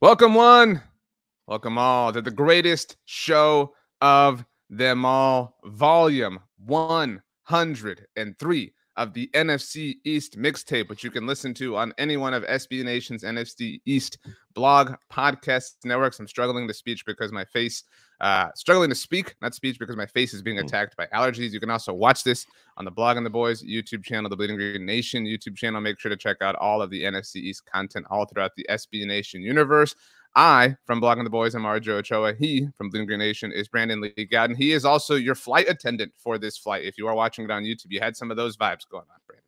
Welcome one, welcome all to the greatest show of them all, volume 103 of the NFC East mixtape, which you can listen to on any one of SB Nation's NFC East blog podcast networks. I'm struggling to speak because my face is being attacked by allergies. You can also watch this on the Blog and the Boys YouTube channel, the Bleeding Green Nation YouTube channel. Make sure to check out all of the NFC East content all throughout the SB Nation universe. I, from Blog and the Boys, am Ochoa. He, from Bleeding Green Nation, is Brandon Lee Gowton. He is also your flight attendant for this flight. If you are watching it on YouTube, you had some of those vibes going on, Brandon.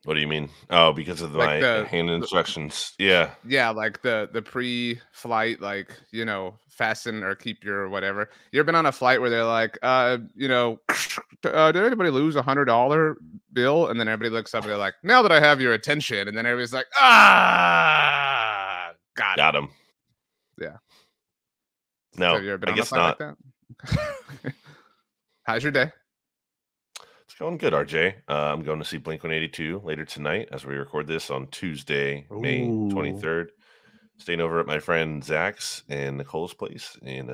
What do you mean? Oh, because of my hand instructions. Yeah. Yeah, like the pre-flight, like, fasten or keep your whatever. You ever been on a flight where they're like, did anybody lose $100 bill? And then everybody looks up and they're like, now that I have your attention. And then everybody's like, got him. Yeah. No, have you ever been I on guess a flight not. like that? How's your day? It's going good, RJ. I'm going to see Blink-182 later tonight as we record this on Tuesday, May 23rd. Staying over at my friend Zach's and Nicole's place in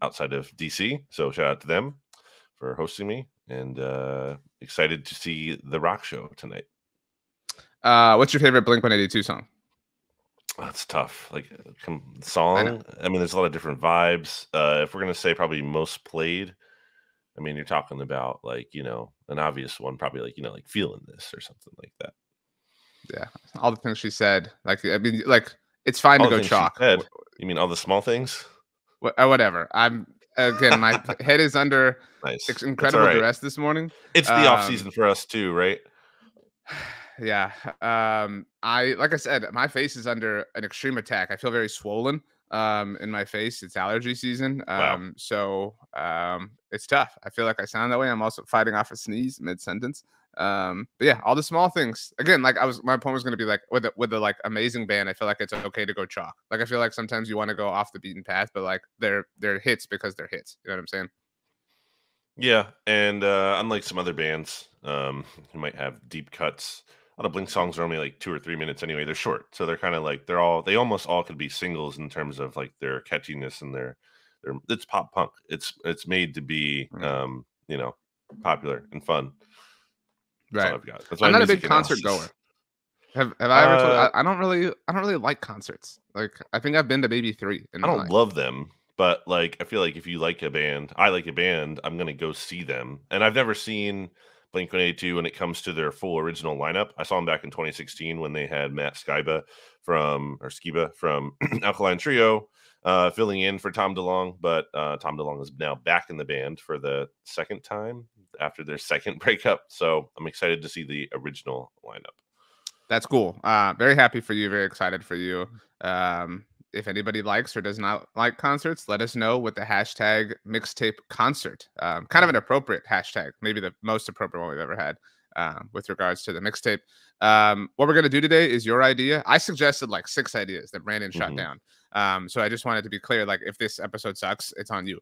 outside of DC. So shout out to them for hosting me, and excited to see the rock show tonight. What's your favorite Blink-182 song? That's tough. Like song. I mean, there's a lot of different vibes. If we're gonna say probably most played, I mean, you're talking about like, an obvious one, probably like, like Feeling This or something like that. Yeah. All the things she said. Like, I mean, like, it's fine to go chalk. You mean all the small things? Whatever. My head is under incredible duress this morning. It's the off season for us too, right? Yeah. Like I said, my face is under an extreme attack. I feel very swollen in my face. It's allergy season. Wow. So it's tough. I feel like I sound that way. I'm also fighting off a sneeze mid-sentence. But yeah, all the small things. Again, like my point was going to be like with the like amazing band, I feel like it's okay to go chalk. Like I feel like sometimes you want to go off the beaten path, but like they're hits because they're hits. You know what I'm saying? Yeah, and unlike some other bands who might have deep cuts, a lot of Blink songs are only like 2 or 3 minutes anyway. They're short, so they're kind of like they almost all could be singles in terms of like their catchiness and their it's pop punk. It's made to be popular and fun. That's all I've got. I'm not a big concert goer. Have I ever told you? I don't really like concerts. Like I think I've been to maybe 3. I don't love them, but like I feel like if you like a band, I like a band, I'm gonna go see them. And I've never seen Blink-182 when it comes to their full original lineup. I saw them back in 2016 when they had Matt Skiba from Alkaline Trio filling in for Tom DeLonge, but Tom DeLonge is now back in the band for the second time after their second breakup. So I'm excited to see the original lineup. That's cool. Very happy for you. Very excited for you. If anybody likes or does not like concerts, let us know with the hashtag mixtape concert. Kind of an appropriate hashtag, maybe the most appropriate one we've ever had with regards to the mixtape. What we're going to do today is your idea. I suggested like 6 ideas that Brandon shot down. So I just wanted to be clear, like if this episode sucks, it's on you.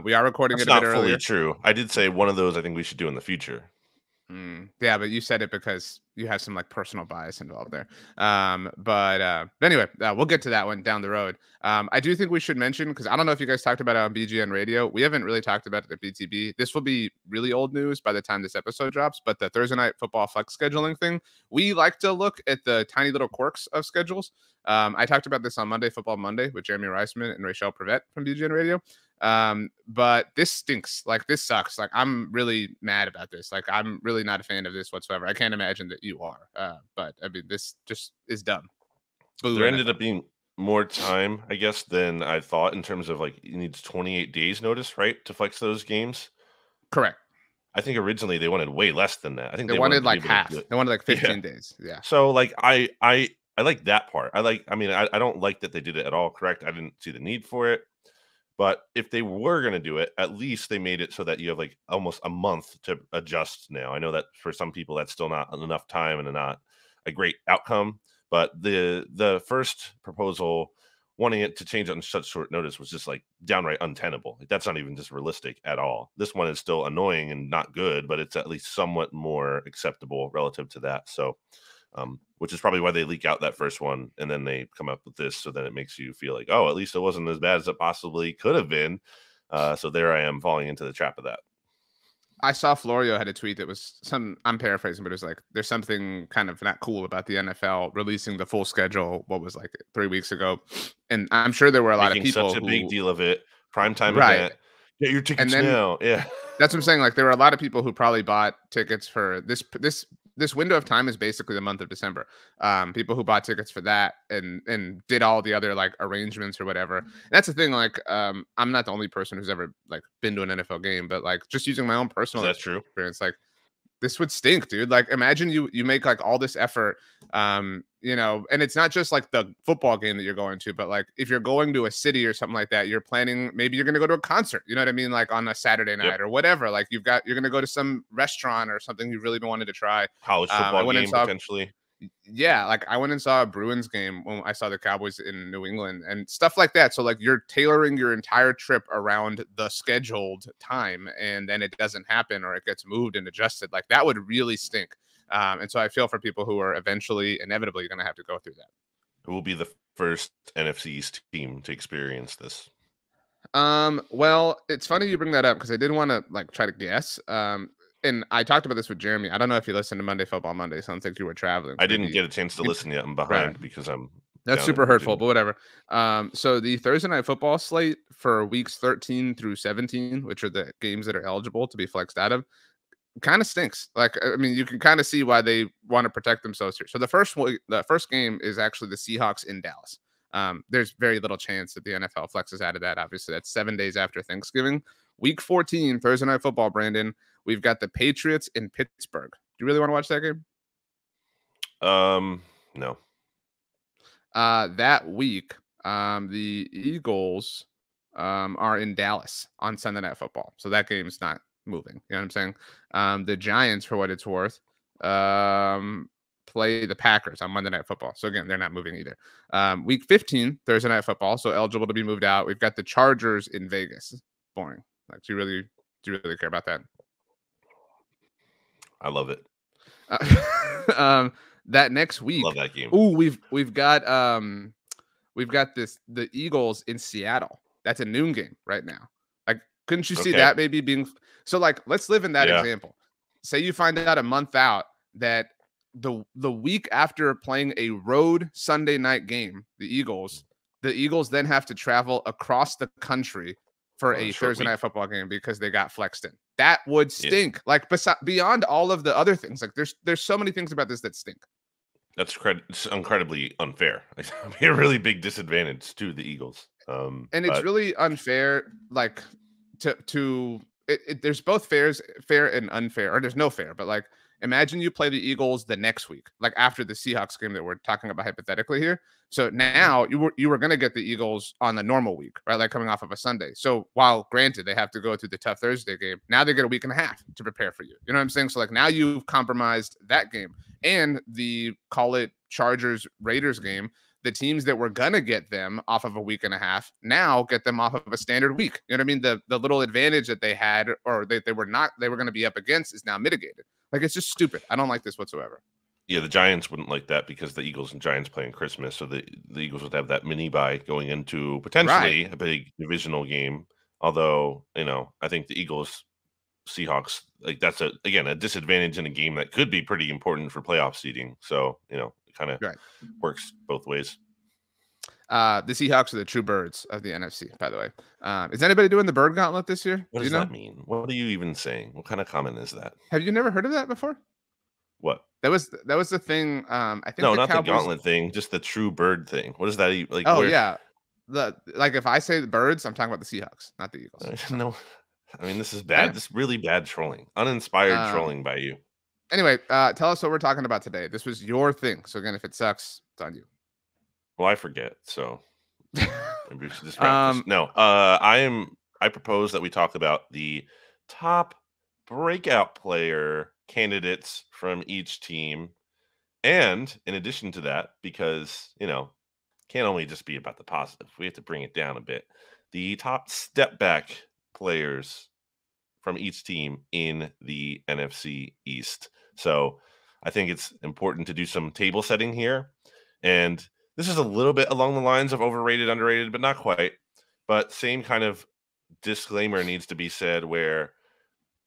We are recording That's it a bit not fully earlier. True. I did say one of those I think we should do in the future. Yeah, but you said it because you have some like personal bias involved there. But anyway, we'll get to that one down the road. I do think we should mention, because I don't know if you guys talked about it on BGN Radio. We haven't really talked about it at BTB. This will be really old news by the time this episode drops, but the Thursday night football flex scheduling thing, we like to look at the tiny little quirks of schedules. I talked about this on Monday Football Monday with Jeremy Reisman and Rachel Prevet from BGN Radio. But this stinks. Like this sucks. Like I'm really mad about this. Like I'm really not a fan of this whatsoever. I can't imagine that you are. But I mean, this just is dumb. There ended up being more time, I guess, than I thought in terms of like it needs 28 days notice, right, to flex those games. Correct. I think originally they wanted way less than that. I think they wanted like half. They wanted like 15 days. Yeah. So like I like that part. I don't like that they did it at all. Correct. I didn't see the need for it. But if they were going to do it, at least they made it so that you have like almost a month to adjust now. I know that for some people that's still not enough time and not a great outcome. But the first proposal, wanting it to change on such short notice, was just like downright untenable. Like, that's not even just realistic at all. This one is still annoying and not good, but it's at least somewhat more acceptable relative to that. So which is probably why they leak out that first one and then they come up with this. So then it makes you feel like, oh, at least it wasn't as bad as it possibly could have been. So there I am falling into the trap of that. I saw Florio had a tweet that was I'm paraphrasing, but it was like, there's something kind of not cool about the NFL releasing the full schedule. What was like 3 weeks ago. And I'm sure there were a lot of people such a big deal of it. Primetime right. event. Get your tickets And then now. Yeah. that's what I'm saying. Like there were a lot of people who probably bought tickets for this window of time is basically the month of December. People who bought tickets for that and did all the other like arrangements or whatever. And that's the thing. Like I'm not the only person who's ever like been to an NFL game, but like just using my own personal experience, like this would stink, dude. Like imagine you make like all this effort, you know, and it's not just like the football game that you're going to, but like if you're going to a city or something like that, you're planning, maybe you're going to go to a concert, you know what I mean? Like on a Saturday night or whatever, like you're going to go to some restaurant or something you've really been wanting to try. College football game potentially. Yeah, like I went and saw a Bruins game when I saw the Cowboys in New England and stuff like that. So like you're tailoring your entire trip around the scheduled time, and then it doesn't happen or it gets moved and adjusted. Like that would really stink. And so I feel for people who are inevitably going to have to go through that. Who will be the first NFC East team to experience this? Well, it's funny you bring that up because I did want to like try to guess. And I talked about this with Jeremy. I don't know if you listened to Monday Football Monday. So I don't think you were traveling. I didn't get a chance to listen yet. I'm behind because I'm. That's super hurtful, but whatever. So the Thursday night football slate for weeks 13 through 17, which are the games that are eligible to be flexed out of, kind of stinks. Like, I mean, you can kind of see why they want to protect themselves here. So the first game is actually the Seahawks in Dallas. There's very little chance that the NFL flexes out of that. Obviously, that's 7 days after Thanksgiving. Week 14, Thursday night football, Brandon. We've got the Patriots in Pittsburgh. Do you really want to watch that game? No. That week, the Eagles are in Dallas on Sunday Night Football. So that game's not moving. You know what I'm saying? The Giants, for what it's worth, play the Packers on Monday Night Football. So again, they're not moving either. Week 15, Thursday Night Football, so eligible to be moved out. We've got the Chargers in Vegas. Boring. Like, do you really care about that? I love it. That next week, love that game. Ooh, we've got the Eagles in Seattle. That's a noon game right now. Like, couldn't you see that maybe being so? Like, let's live in that example. Say you find out a month out that the week after playing a road Sunday night game, the Eagles then have to travel across the country for a Thursday night football game because they got flexed in. That would stink. Yeah. Like beyond all of the other things, like there's so many things about this that stink. It's incredibly unfair. A really big disadvantage to the Eagles. And it's really unfair. Like there's both fair and unfair, or there's no fair. But like, imagine you play the Eagles the next week, like after the Seahawks game that we're talking about hypothetically here. So now you were going to get the Eagles on the normal week, right? Like coming off of a Sunday. So while granted they have to go through the tough Thursday game, now they get a week and a half to prepare for you. You know what I'm saying? So like now you've compromised that game and the call it Chargers Raiders game. The teams that were going to get them off of a week and a half now get them off of a standard week. You know what I mean? The little advantage that they had or they were going to be up against is now mitigated. Like, it's just stupid. I don't like this whatsoever. Yeah, the Giants wouldn't like that because the Eagles and Giants play on Christmas. So the Eagles would have that mini bye going into potentially a big divisional game. Although, I think the Eagles, Seahawks, like that's a disadvantage in a game that could be pretty important for playoff seeding. So, it kind of works both ways. The Seahawks are the true birds of the NFC, by the way. Is anybody doing the bird gauntlet this year? What does that mean? What are you even saying? What kind of comment is that? Have you never heard of that before? What? That was the thing. I think no, not the gauntlet thing, just the true bird thing. What does that like? Oh yeah, if I say the birds, I'm talking about the Seahawks, not the Eagles. No, I mean this is bad. Yeah. This is really bad trolling, uninspired trolling by you. Anyway, tell us what we're talking about today. This was your thing, so again, if it sucks, it's on you. Well, I forget, so maybe we should just wrap this. No, I propose that we talk about the top breakout player candidates from each team, and in addition to that, because can't only just be about the positive, we have to bring it down a bit. The top step back players from each team in the NFC East. So I think it's important to do some table setting here. And this is a little bit along the lines of overrated, underrated, but not quite. But same kind of disclaimer needs to be said where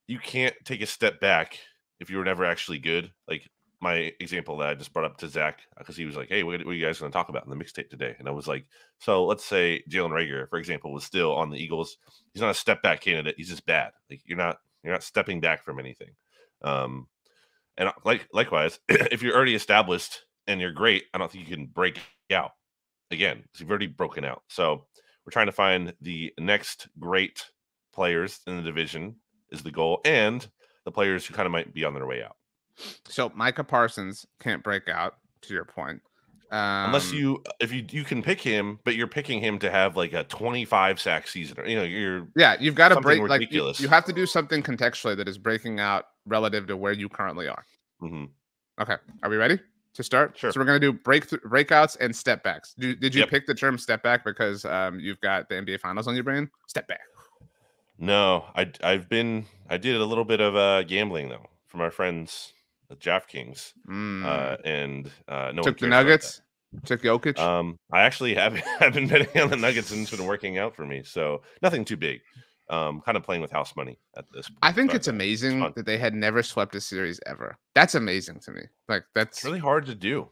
you can't take a step back if you were never actually good. Like my example that I just brought up to Zach, because he was like, "Hey, what are you guys going to talk about in the mixtape today?" And I was like, "So let's say Jalen Reagor, for example, was still on the Eagles. He's not a step back candidate. He's just bad. Like you're not stepping back from anything." Um, and likewise, if you're already established and you're great, I don't think you can break out again. So you've already broken out. So we're trying to find the next great players in the division is the goal, and the players who kind of might be on their way out. So Micah Parsons can't break out, to your point. Unless if you can pick him, but you're picking him to have like a 25 sack season, or you've got to break ridiculous. Like you have to do something contextually that is breaking out relative to where you currently are. Mm-hmm. Okay, are we ready to start? Sure. So we're gonna do breakouts and step backs. Did you pick the term step back because you've got the NBA Finals on your brain? Step back. No, I did a little bit of gambling though from our friends at DraftKings, and no took the Nuggets, took Jokic. I actually have been betting on the Nuggets and it's been working out for me, so nothing too big. Kind of playing with house money at this point. I think it's amazing that they had never swept a series ever. That's amazing to me. Like that's really hard to do.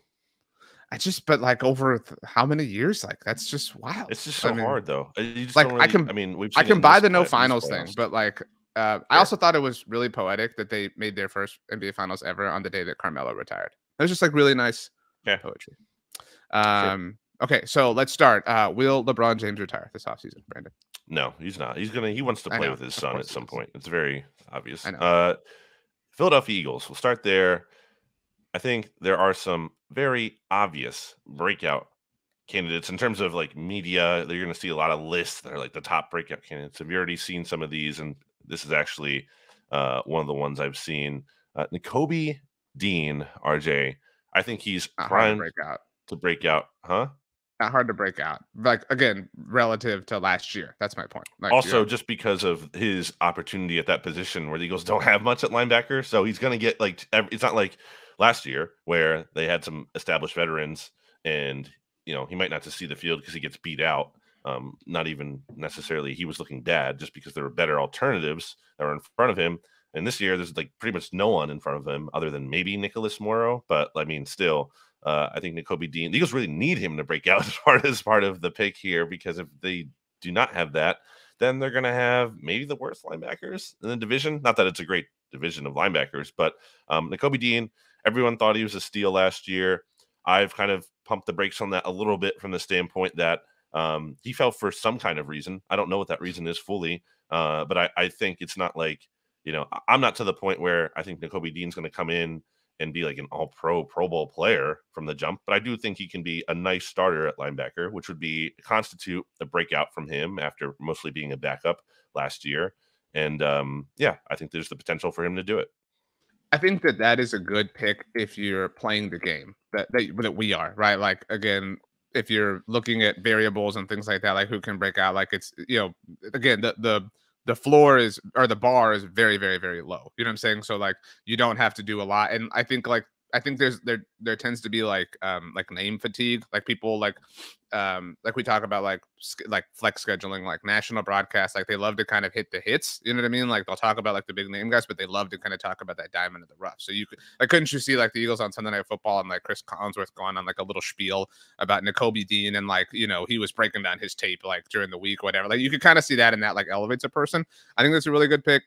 But like over how many years? Like that's just wild. It's just so hard though. You just like don't really, I can buy the no finals thing, but like I also thought it was really poetic that they made their first NBA Finals ever on the day that Carmelo retired. It was just like really nice poetry. Sure. Okay, so let's start. Will LeBron James retire this offseason, Brandon? No, he's not. He wants to play with his son at some point. It's very obvious. I know. Philadelphia Eagles. We'll start there. I think there are some very obvious breakout candidates in terms of like media. You're going to see a lot of lists that are like the top breakout candidates. Have you already seen some of these? And this is actually one of the ones I've seen. Nakobe Dean, RJ. I think he's primed to break out. Huh? Not hard to break out. Like again, relative to last year. That's my point. Like, also, just because of his opportunity at that position where the Eagles don't have much at linebacker. So he's going to get like, it's not like last year where they had some established veterans and, he might not just see the field because he gets beat out. Not even necessarily he was looking bad, just because there were better alternatives that were in front of him. And this year, there's like pretty much no one in front of him other than maybe Nicholas Morrow. But I mean, still, I think Nakobe Dean, the Eagles really need him to break out as part of the pick here, because if they do not have that, then they're going to have maybe the worst linebackers in the division. Not that it's a great division of linebackers, but Nakobe Dean, everyone thought he was a steal last year. I've kind of pumped the brakes on that a little bit from the standpoint that he fell for some kind of reason. I don't know what that reason is fully, but I think it's not like, I'm not to the point where I think Nakobe Dean's going to come in and be like an all-pro, Pro Bowl player from the jump. But I do think he can be a nice starter at linebacker, which would constitute a breakout from him after mostly being a backup last year. And I think there's the potential for him to do it. I think that is a good pick if you're playing the game that we are, right? Like, again, if you're looking at variables and things like that, like who can break out, like it's, again, the floor is, or the bar is very, very, very low. You know what I'm saying? So like you don't have to do a lot. And I think there tends to be like name fatigue, like people like we talk about like flex scheduling, like national broadcasts, like they love to kind of hit the hits, you know what I mean? Like they'll talk about like the big name guys, but they love to kind of talk about that diamond in the rough. So couldn't you see like the Eagles on Sunday Night Football and like Chris Collinsworth going on like a little spiel about Nakobe Dean and like, he was breaking down his tape like during the week, whatever. Like you could kind of see that, and that like elevates a person. I think that's a really good pick.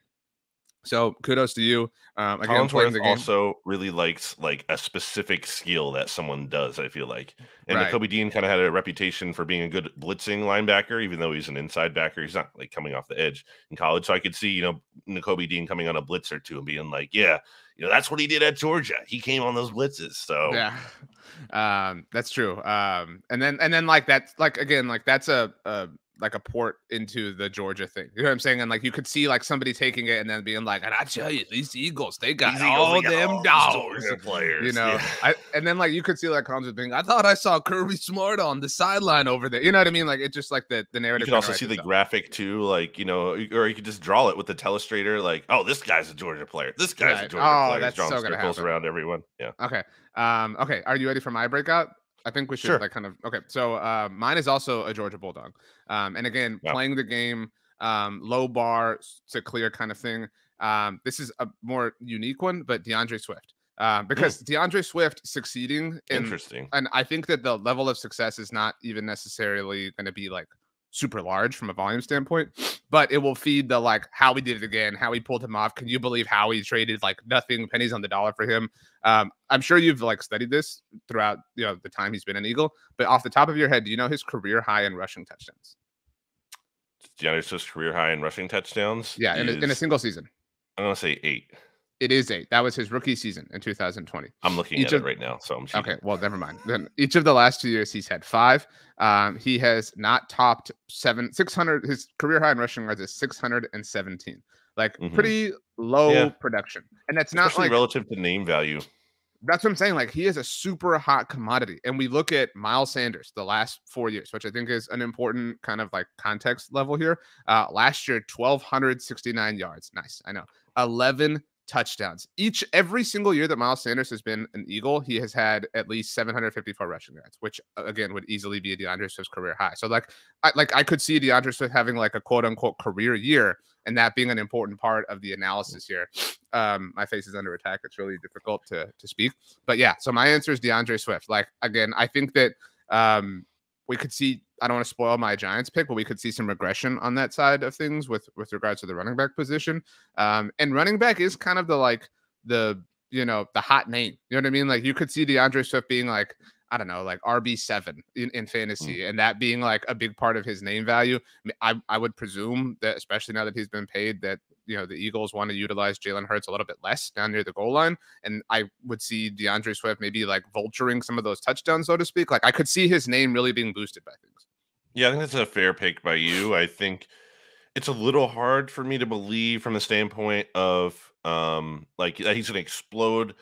So kudos to you. Again, Collinsworth also really likes like a specific skill that someone does, I feel like. And Nakobe Dean kind of had a reputation for being a good blitzing linebacker, even though he's an inside backer. He's not like coming off the edge in college. So I could see, Nakobe Dean coming on a blitz or two and being like, yeah, that's what he did at Georgia. He came on those blitzes. So yeah, that's true. And then like that's like, again, like that's a like a port into the Georgia thing. You know what I'm saying? And like you could see like somebody taking it and then being like, and I tell you, these Eagles, they got all them dogs. Players, You know, and then like you could see like Combs being, I thought I saw Kirby Smart on the sideline over there. You know what I mean? Like it's just like the narrative. You could also see the graphic too, like, you know, or you could just draw it with the telestrator, like, oh, this guy's a Georgia player. This guy's a Georgia player. That's so gonna happen around everyone. Yeah. Okay. Okay. Are you ready for my breakout? I think we should like kind of okay. So mine is also a Georgia Bulldog. And again, playing the game, low bar to clear kind of thing. This is a more unique one, but DeAndre Swift. Because DeAndre Swift succeeding interesting. And I think that the level of success is not even necessarily going to be like super large from a volume standpoint, but it will feed the like how we did it again, how we pulled him off. Can you believe how he traded like nothing, pennies on the dollar for him? I'm sure you've like studied this throughout the time he's been an Eagle, but off the top of your head, do you know his career high in rushing touchdowns? DeAndre Swift's career high in rushing touchdowns? Yeah, in a single season. I'm gonna say 8. It is 8. That was his rookie season in 2020. I'm looking at it right now, so I'm cheating. Okay, well, never mind. Then each of the last 2 years, he's had 5. He has not topped 600. His career high in rushing yards is 617. Like pretty low production, and that's not like relative to name value. That's what I'm saying. Like he is a super hot commodity, and we look at Miles Sanders the last 4 years, which I think is an important kind of like context level here. Last year, 1,269 yards. Nice, I know. 11 touchdowns. Every single year that Miles Sanders has been an Eagle, he has had at least 754 rushing yards, which again would easily be a DeAndre Swift's career high. So I could see DeAndre Swift having like a quote unquote career year, and that being an important part of the analysis here. My face is under attack. It's really difficult to speak, but yeah. So my answer is DeAndre Swift. Like again, I think that we could see. I don't want to spoil my Giants pick, but we could see some regression on that side of things with regards to the running back position. And running back is kind of the hot name. You know what I mean? Like you could see DeAndre Swift being like, I don't know, like RB7 in fantasy, and that being like a big part of his name value. I would presume that, especially now that he's been paid, that the Eagles want to utilize Jalen Hurts a little bit less down near the goal line, and I would see DeAndre Swift maybe like vulturing some of those touchdowns, so to speak. Like I could see his name really being boosted by things. Yeah, I think that's a fair pick by you. I think it's a little hard for me to believe from the standpoint of like that he's going to explode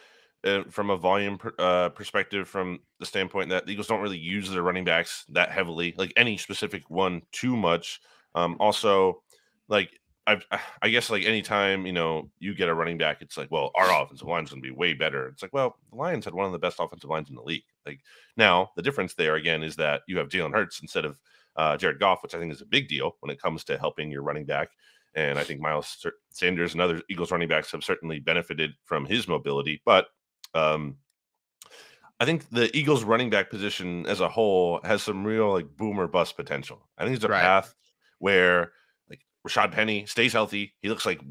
from a volume perspective, from the standpoint that the Eagles don't really use their running backs that heavily, like any specific one too much. Also, like I guess like anytime you get a running back, it's like, well, our offensive line's going to be way better. It's like, well, the Lions had one of the best offensive lines in the league. Like now, the difference there again is that you have Jalen Hurts instead of Jared Goff, which I think is a big deal when it comes to helping your running back. And I think Miles Sanders and other Eagles running backs have certainly benefited from his mobility. But I think the Eagles running back position as a whole has some real like boom or bust potential. I think there's a path where like Rashad Penny stays healthy. He looks like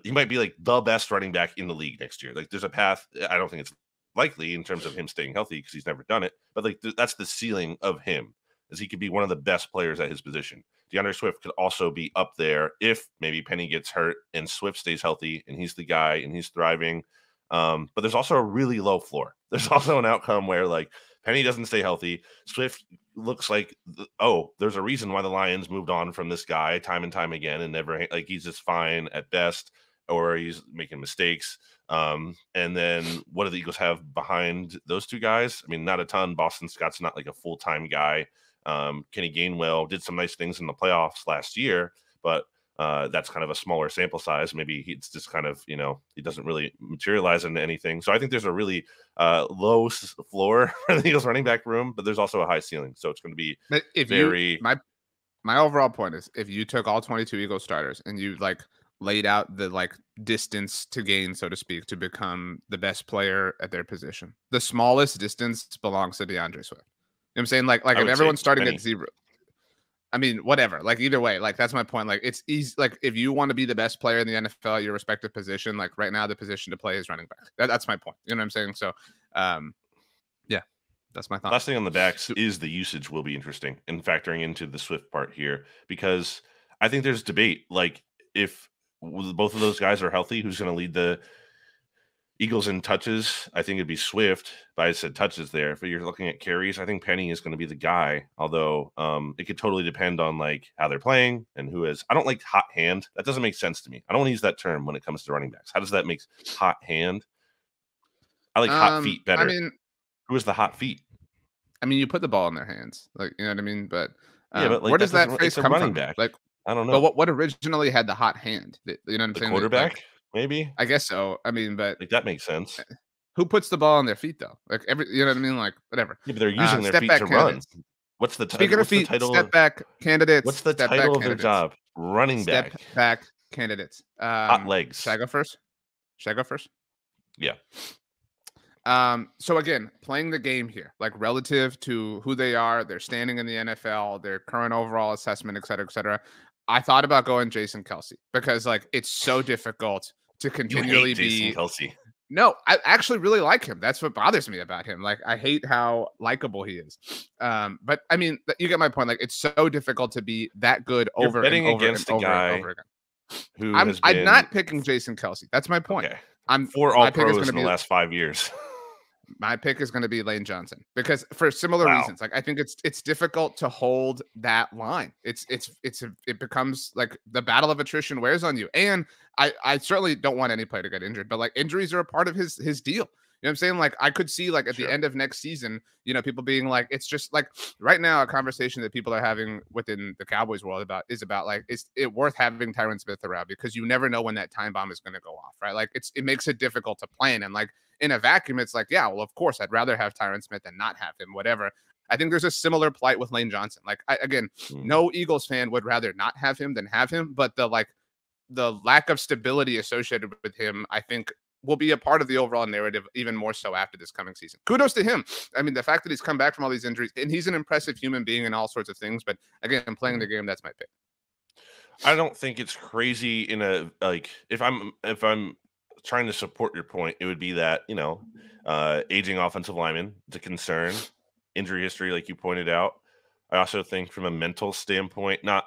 he might be like the best running back in the league next year. Like there's a path. I don't think it's likely in terms of him staying healthy because he's never done it. But like that's the ceiling of him, is he could be one of the best players at his position. DeAndre Swift could also be up there if maybe Penny gets hurt and Swift stays healthy and he's the guy and he's thriving. But there's also a really low floor. There's also an outcome where like Penny doesn't stay healthy. Swift looks like, there's a reason why the Lions moved on from this guy time and time again, and never, like, he's just fine at best, or he's making mistakes. And then what do the Eagles have behind those two guys? I mean, not a ton. Boston Scott's not like a full-time guy. Kenny Gainwell did some nice things in the playoffs last year, but that's kind of a smaller sample size. Maybe it's just kind of, he doesn't really materialize into anything. So I think there's a really low floor for the Eagles running back room, but there's also a high ceiling. So it's going to be my overall point is, if you took all 22 Eagles starters and you like laid out the like distance to gain, so to speak, to become the best player at their position, the smallest distance belongs to DeAndre Swift. You know what I'm saying? Like if everyone's starting at 0, I mean, whatever. Like either way, like that's my point. Like it's easy. Like if you want to be the best player in the NFL at your respective position, like right now the position to play is running back. That's my point. You know what I'm saying? So, yeah, that's my thought. Last thing on the backs is the usage will be interesting in factoring into the Swift part here, because I think there's debate. Like if both of those guys are healthy, who's going to lead Eagles in touches, I think it'd be Swift, but I said touches there. If you're looking at carries, I think Penny is going to be the guy. Although it could totally depend on like how they're playing and who is. I don't like hot hand. That doesn't make sense to me. I don't want to use that term when it comes to running backs. How does that make hot hand? I like hot feet better. I mean, who is the hot feet? you put the ball in their hands, like, you know what I mean. But Yeah, but like where does that phrase it's a come running from? back. Like, I don't but know. what originally had the hot hand? You know what I'm The saying? quarterback, Like, maybe. I guess so. I mean, but Like that makes sense. who puts the ball on their feet though? Like you know what I mean? Like whatever. Yeah, but they're using their Step feet back to run. candidates. What's the Speaking of feet, title? step back candidates. What's the Step back title of their candidates. job? Running Step back. back candidates. Hot legs. Should I go first? Yeah. So again, playing the game here, like relative to who they are, their standing in the NFL, their current overall assessment, et cetera, et cetera. I thought about going Jason Kelce because like it's so difficult to continually Jason Kelce. No, I actually really like him. That's what bothers me about him. Like, I hate how likable he is. But I mean, you get my point. Like, it's so difficult to be that good over and over and over and over again. I'm not picking Jason Kelce. That's my point. Okay. I'm 4 All-Pros in the last 5 years. My pick is going to be Lane Johnson because for similar reasons. Like I think it's difficult to hold that line. It becomes like the battle of attrition wears on you. And I certainly don't want any player to get injured, but like injuries are a part of his deal. You know what I'm saying? Like I could see like at the end of next season, you know, people being like, it's just like right now a conversation that people are having within the Cowboys world is about like, is it worth having Tyron Smith around because you never know when that time bomb is going to go off, right? Like it makes it difficult to plan. And like in a vacuum, it's like, yeah, well, of course, I'd rather have Tyron Smith than not have him, whatever. I think there's a similar plight with Lane Johnson. Like no Eagles fan would rather not have him than have him, but the lack of stability associated with him, I think will be a part of the overall narrative even more so after this coming season. Kudos to him. I mean, the fact that he's come back from all these injuries and he's an impressive human being and all sorts of things. But again, playing the game, that's my pick. I don't think it's crazy in a like if I'm trying to support your point, it would be that, you know, aging offensive lineman, it's a concern, injury history, like you pointed out. I also think from a mental standpoint, not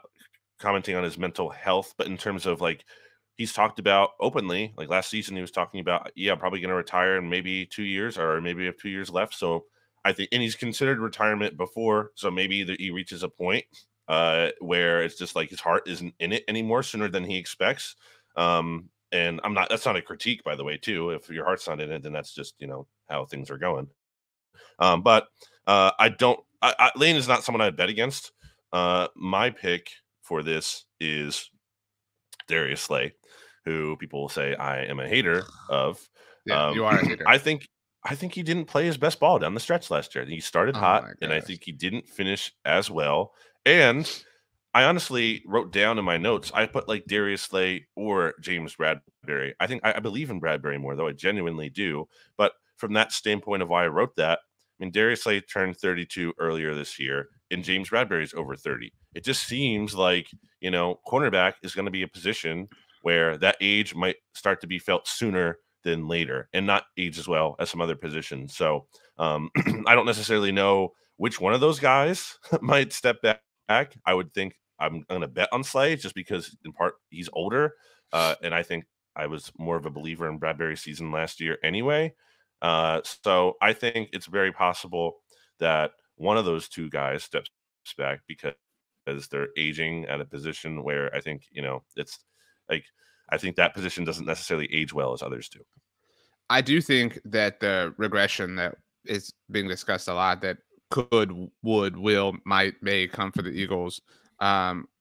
commenting on his mental health, but in terms of like he's talked about openly, like last season, he was talking about, yeah, I'm probably going to retire in maybe 2 years or maybe have 2 years left. So I think, and he's considered retirement before. So maybe he reaches a point where it's just like his heart isn't in it anymore sooner than he expects. And that's not a critique, by the way, too. If your heart's not in it, then that's just, you know, how things are going. But Lane is not someone I'd bet against. My pick for this is Darius Slay, who people will say I am a hater of. Yeah, you are a hater. I think he didn't play his best ball down the stretch last year. He started hot, and I think he didn't finish as well. And I honestly wrote down in my notes, I put like Darius Slay or James Bradberry. I believe in Bradberry more, though I genuinely do. But from that standpoint of why I wrote that, I mean, Darius Slay turned 32 earlier this year, and James Bradberry's over 30. It just seems like, you know, cornerback is going to be a position where that age might start to be felt sooner than later and not age as well as some other positions. So I don't necessarily know which one of those guys might step back. I would think I'm going to bet on Slay just because in part he's older. And I think I was more of a believer in Bradberry's season last year anyway. So I think it's very possible that one of those two guys steps back because they're aging at a position where I think, you know, it's like, I think that position doesn't necessarily age well as others do. I do think that the regression that is being discussed a lot that could, would, will, might, may come for the Eagles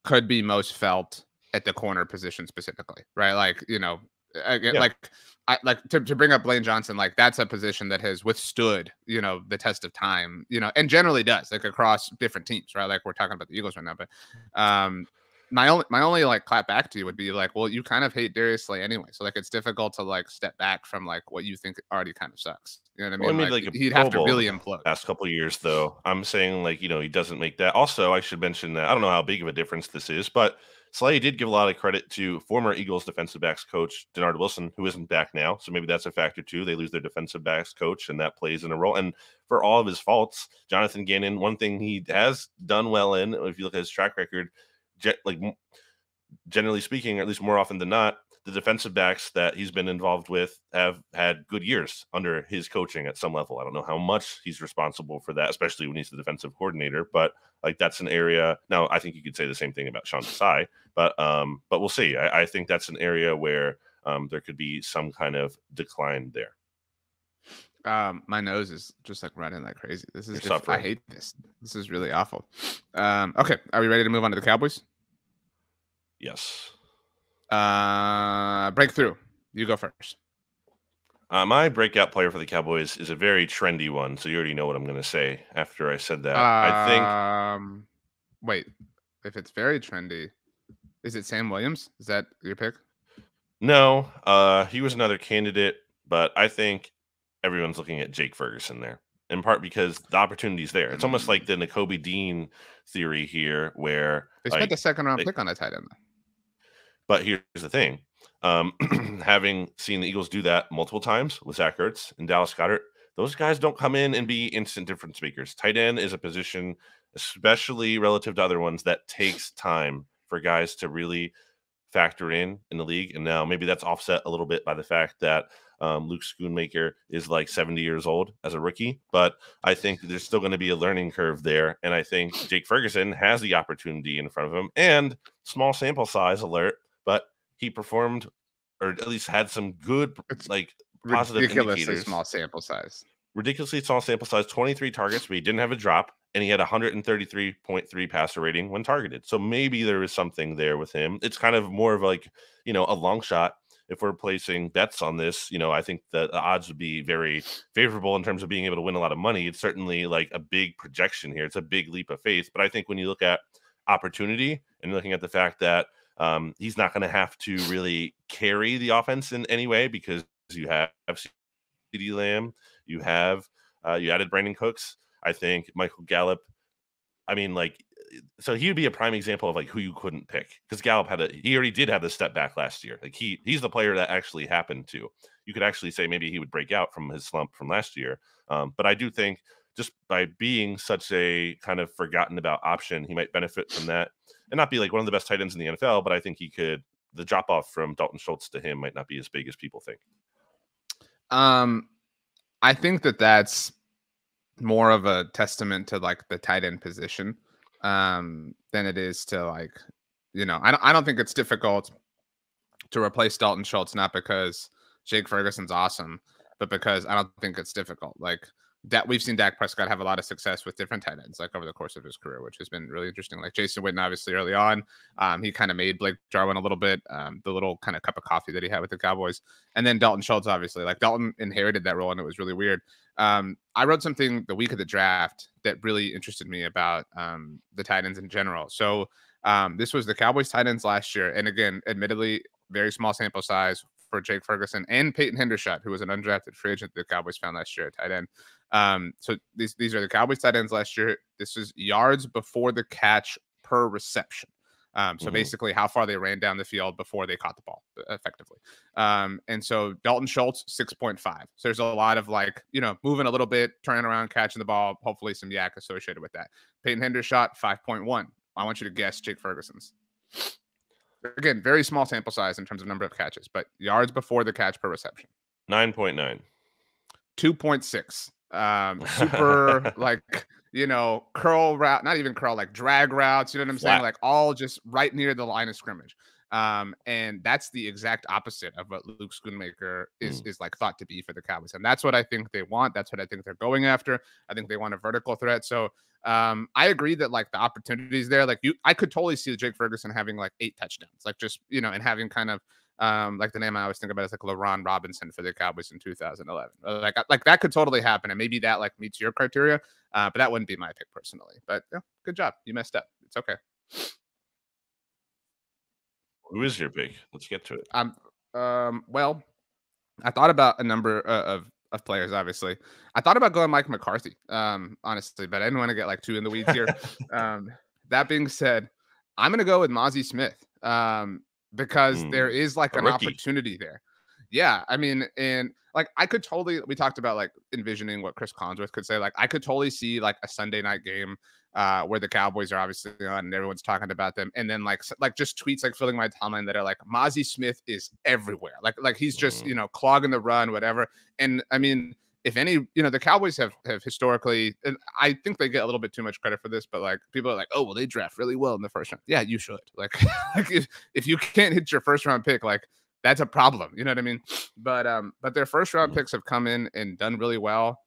could be most felt at the corner position specifically, right? Like, you know, to bring up Lane Johnson, like that's a position that has withstood, you know, the test of time, you know, and generally does, like across different teams, right? Like we're talking about the Eagles right now, but my only like clap back to you would be like, well, you kind of hate Darius Slay anyway, so like it's difficult to like step back from like what you think already kind of sucks. You know what I mean? Well, I mean, like he'd have to really implode. Last couple of years, though, I'm saying like, you know, he doesn't make that. Also, I should mention that I don't know how big of a difference this is, but Slay did give a lot of credit to former Eagles defensive backs coach Denard Wilson, who isn't back now. So maybe that's a factor too. They lose their defensive backs coach, and that plays in a role. And for all of his faults, Jonathan Gannon, one thing he has done well in, if you look at his track record, like generally speaking, or at least more often than not, the defensive backs that he's been involved with have had good years under his coaching at some level. I don't know how much he's responsible for that, especially when he's the defensive coordinator, but like that's an area. Now, I think you could say the same thing about Sean Desai, but we'll see. I think that's an area where there could be some kind of decline there. My nose is just like running like crazy. This is suffering. I hate this. This is really awful. Okay, are we ready to move on to the Cowboys? Yes. Breakthrough. You go first. My breakout player for the Cowboys is a very trendy one, so you already know what I'm going to say after I said that. I think. Wait, if it's very trendy, is it Sam Williams? Is that your pick? No, he was another candidate, but I think everyone's looking at Jake Ferguson there, in part because the opportunity's there. It's almost like the Nakobe Dean theory here, where they spent a second-round pick on a tight end. But here's the thing. Having seen the Eagles do that multiple times with Zach Ertz and Dallas Goedert, those guys don't come in and be instant difference makers. Tight end is a position, especially relative to other ones, that takes time for guys to really factor in the league. And now maybe that's offset a little bit by the fact that Luke Schoonmaker is like 70 years old as a rookie, but I think there's still going to be a learning curve there. And I think Jake Ferguson has the opportunity in front of him, and small sample size alert, but he performed, or at least had some good, like positive ridiculously indicators. Small sample size. Ridiculously small sample size, 23 targets, but he didn't have a drop, and he had 133.3 passer rating when targeted. So maybe there is something there with him. It's kind of more of like, a long shot. If we're placing bets on this, I think the odds would be very favorable in terms of being able to win a lot of money. It's certainly like a big projection here. It's a big leap of faith. But I think when you look at opportunity and looking at the fact that he's not going to have to really carry the offense in any way, because you have CeeDee Lamb, you added Brandon Cooks. I think Michael Gallup, so he would be a prime example of like who you couldn't pick, because Gallup he already did have the step back last year. Like he's the player that actually happened to. You could actually say maybe he would break out from his slump from last year. But I do think just by being such a kind of forgotten about option, he might benefit from that and not be like one of the best tight ends in the NFL. But I think the drop off from Dalton Schultz to him might not be as big as people think. I think that's more of a testament to like the tight end position than it is to like, I don't think it's difficult to replace Dalton Schultz, not because Jake Ferguson's awesome, but because I don't think it's difficult. Like that, we've seen Dak Prescott have a lot of success with different tight ends like over the course of his career, which has been really interesting. Like Jason Witten, obviously early on, he kind of made Blake Jarwin a little bit, the little kind of cup of coffee that he had with the Cowboys. And then Dalton Schultz, obviously, like Dalton inherited that role, and it was really weird. I wrote something the week of the draft that really interested me about the tight ends in general. So this was the Cowboys tight ends last year. And again, admittedly, very small sample size for Jake Ferguson and Peyton Hendershot, who was an undrafted free agent that the Cowboys found last year at tight end. So these are the Cowboys tight ends last year. This is yards before the catch per reception. So basically how far they ran down the field before they caught the ball effectively. And so Dalton Schultz, 6.5. So there's a lot of like, moving a little bit, turning around, catching the ball, hopefully some yak associated with that. Peyton Hendershot, 5.1. I want you to guess Jake Ferguson's. Again, very small sample size in terms of number of catches, but yards before the catch per reception. 9.9. 2.6. Super like, curl route, not even curl, like drag routes, you know what I'm saying? Like all just right near the line of scrimmage. And that's the exact opposite of what Luke Schoonmaker is like thought to be for the Cowboys. And that's what I think they want. That's what I think they're going after. I think they want a vertical threat. So I agree that like the opportunities there, like I could totally see Jake Ferguson having like 8 touchdowns, like just, and having kind of like the name I always think about is like LaRon Robinson for the Cowboys in 2011. Like that could totally happen. And maybe that like meets your criteria, but that wouldn't be my pick personally. But good job. You messed up. It's okay. Who is your pick? Let's get to it. Well, I thought about a number of players, obviously. I thought about going Mike McCarthy, honestly, but I didn't want to get like too in the weeds here. That being said, I'm going to go with Mozzie Smith because there is like an opportunity there. Yeah, I mean, and like I could totally. We talked about like envisioning what Chris Collinsworth could say. Like I could totally see like a Sunday night game where the Cowboys are obviously on and everyone's talking about them, and then like just tweets like filling my timeline that are like Mozzie Smith is everywhere. Like he's just clogging the run, whatever. And I mean, if any, the Cowboys have historically, and I think they get a little bit too much credit for this, but like people are like, oh well, they draft really well in the first round. Yeah, you should. Like, like if you can't hit your first round pick, like that's a problem. You know what I mean? But their first round picks have come in and done really well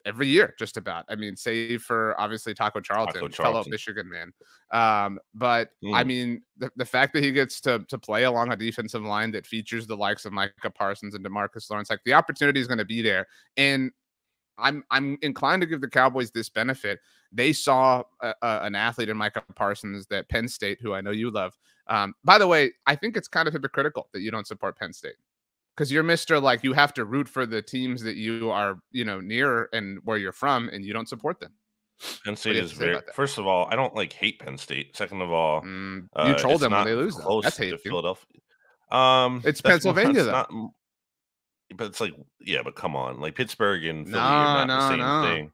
every year, just about. I mean, save for obviously Taco Charlton, fellow Michigan man. But I mean, the fact that he gets to play along a defensive line that features the likes of Micah Parsons and DeMarcus Lawrence, like the opportunity is going to be there. And I'm inclined to give the Cowboys this benefit. They saw an athlete in Micah Parsons that Penn State, who I know you love. By the way, I think it's kind of hypocritical that you don't support Penn State because you're Mr. Like you have to root for the teams that you are, near and where you're from, and you don't support them. Penn State is very. First of all, I don't like hate Penn State. Second of all, you troll them when they lose. Close that's to hating. Philadelphia. It's Pennsylvania though. Not, but it's like, yeah, but come on, like Pittsburgh and Philly are not the same thing.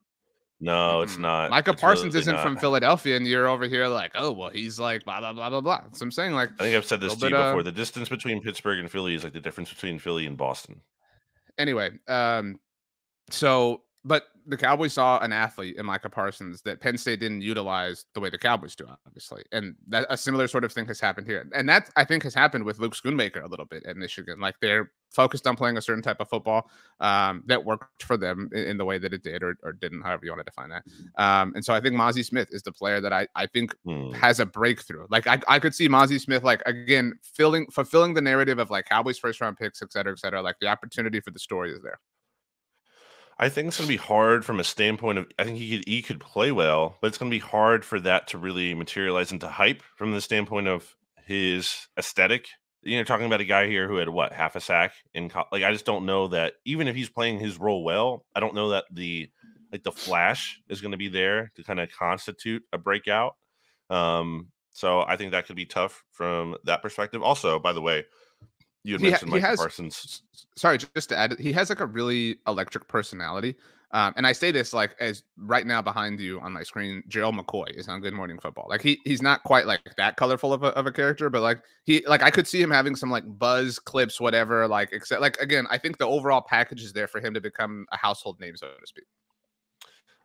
No, it's not. Micah Parsons isn't from Philadelphia, and you're over here like, oh, well, he's like blah, blah, blah, blah, blah. So I'm saying, like, I think I've said this to you before. The distance between Pittsburgh and Philly is like the difference between Philly and Boston. Anyway, but the Cowboys saw an athlete in Micah Parsons that Penn State didn't utilize the way the Cowboys do, obviously. And that a similar sort of thing has happened here. And that, I think, has happened with Luke Schoonmaker a little bit at Michigan. Like, they're focused on playing a certain type of football that worked for them in the way that it did or didn't, however you want to define that. And so I think Mozzie Smith is the player that I think has a breakthrough. Like, I could see Mozzie Smith, like, again, fulfilling the narrative of, like, Cowboys first-round picks, et cetera, et cetera. Like, the opportunity for the story is there. I think it's going to be hard from a standpoint of, I think he could play well, but it's going to be hard for that to really materialize into hype from the standpoint of his aesthetic. Talking about a guy here who had half a sack in like, I just don't know that even if he's playing his role well, I don't know that the flash is going to be there to kind of constitute a breakout. So I think that could be tough from that perspective. Also, by the way, you had mentioned Micah Parsons. Sorry, just to add, he has like a really electric personality. And I say this like as right now behind you on my screen, Gerald McCoy is on Good Morning Football. Like he's not quite like that colorful of a character, but like I could see him having some like buzz clips, whatever. Like except like again, I think the overall package is there for him to become a household name, so to speak.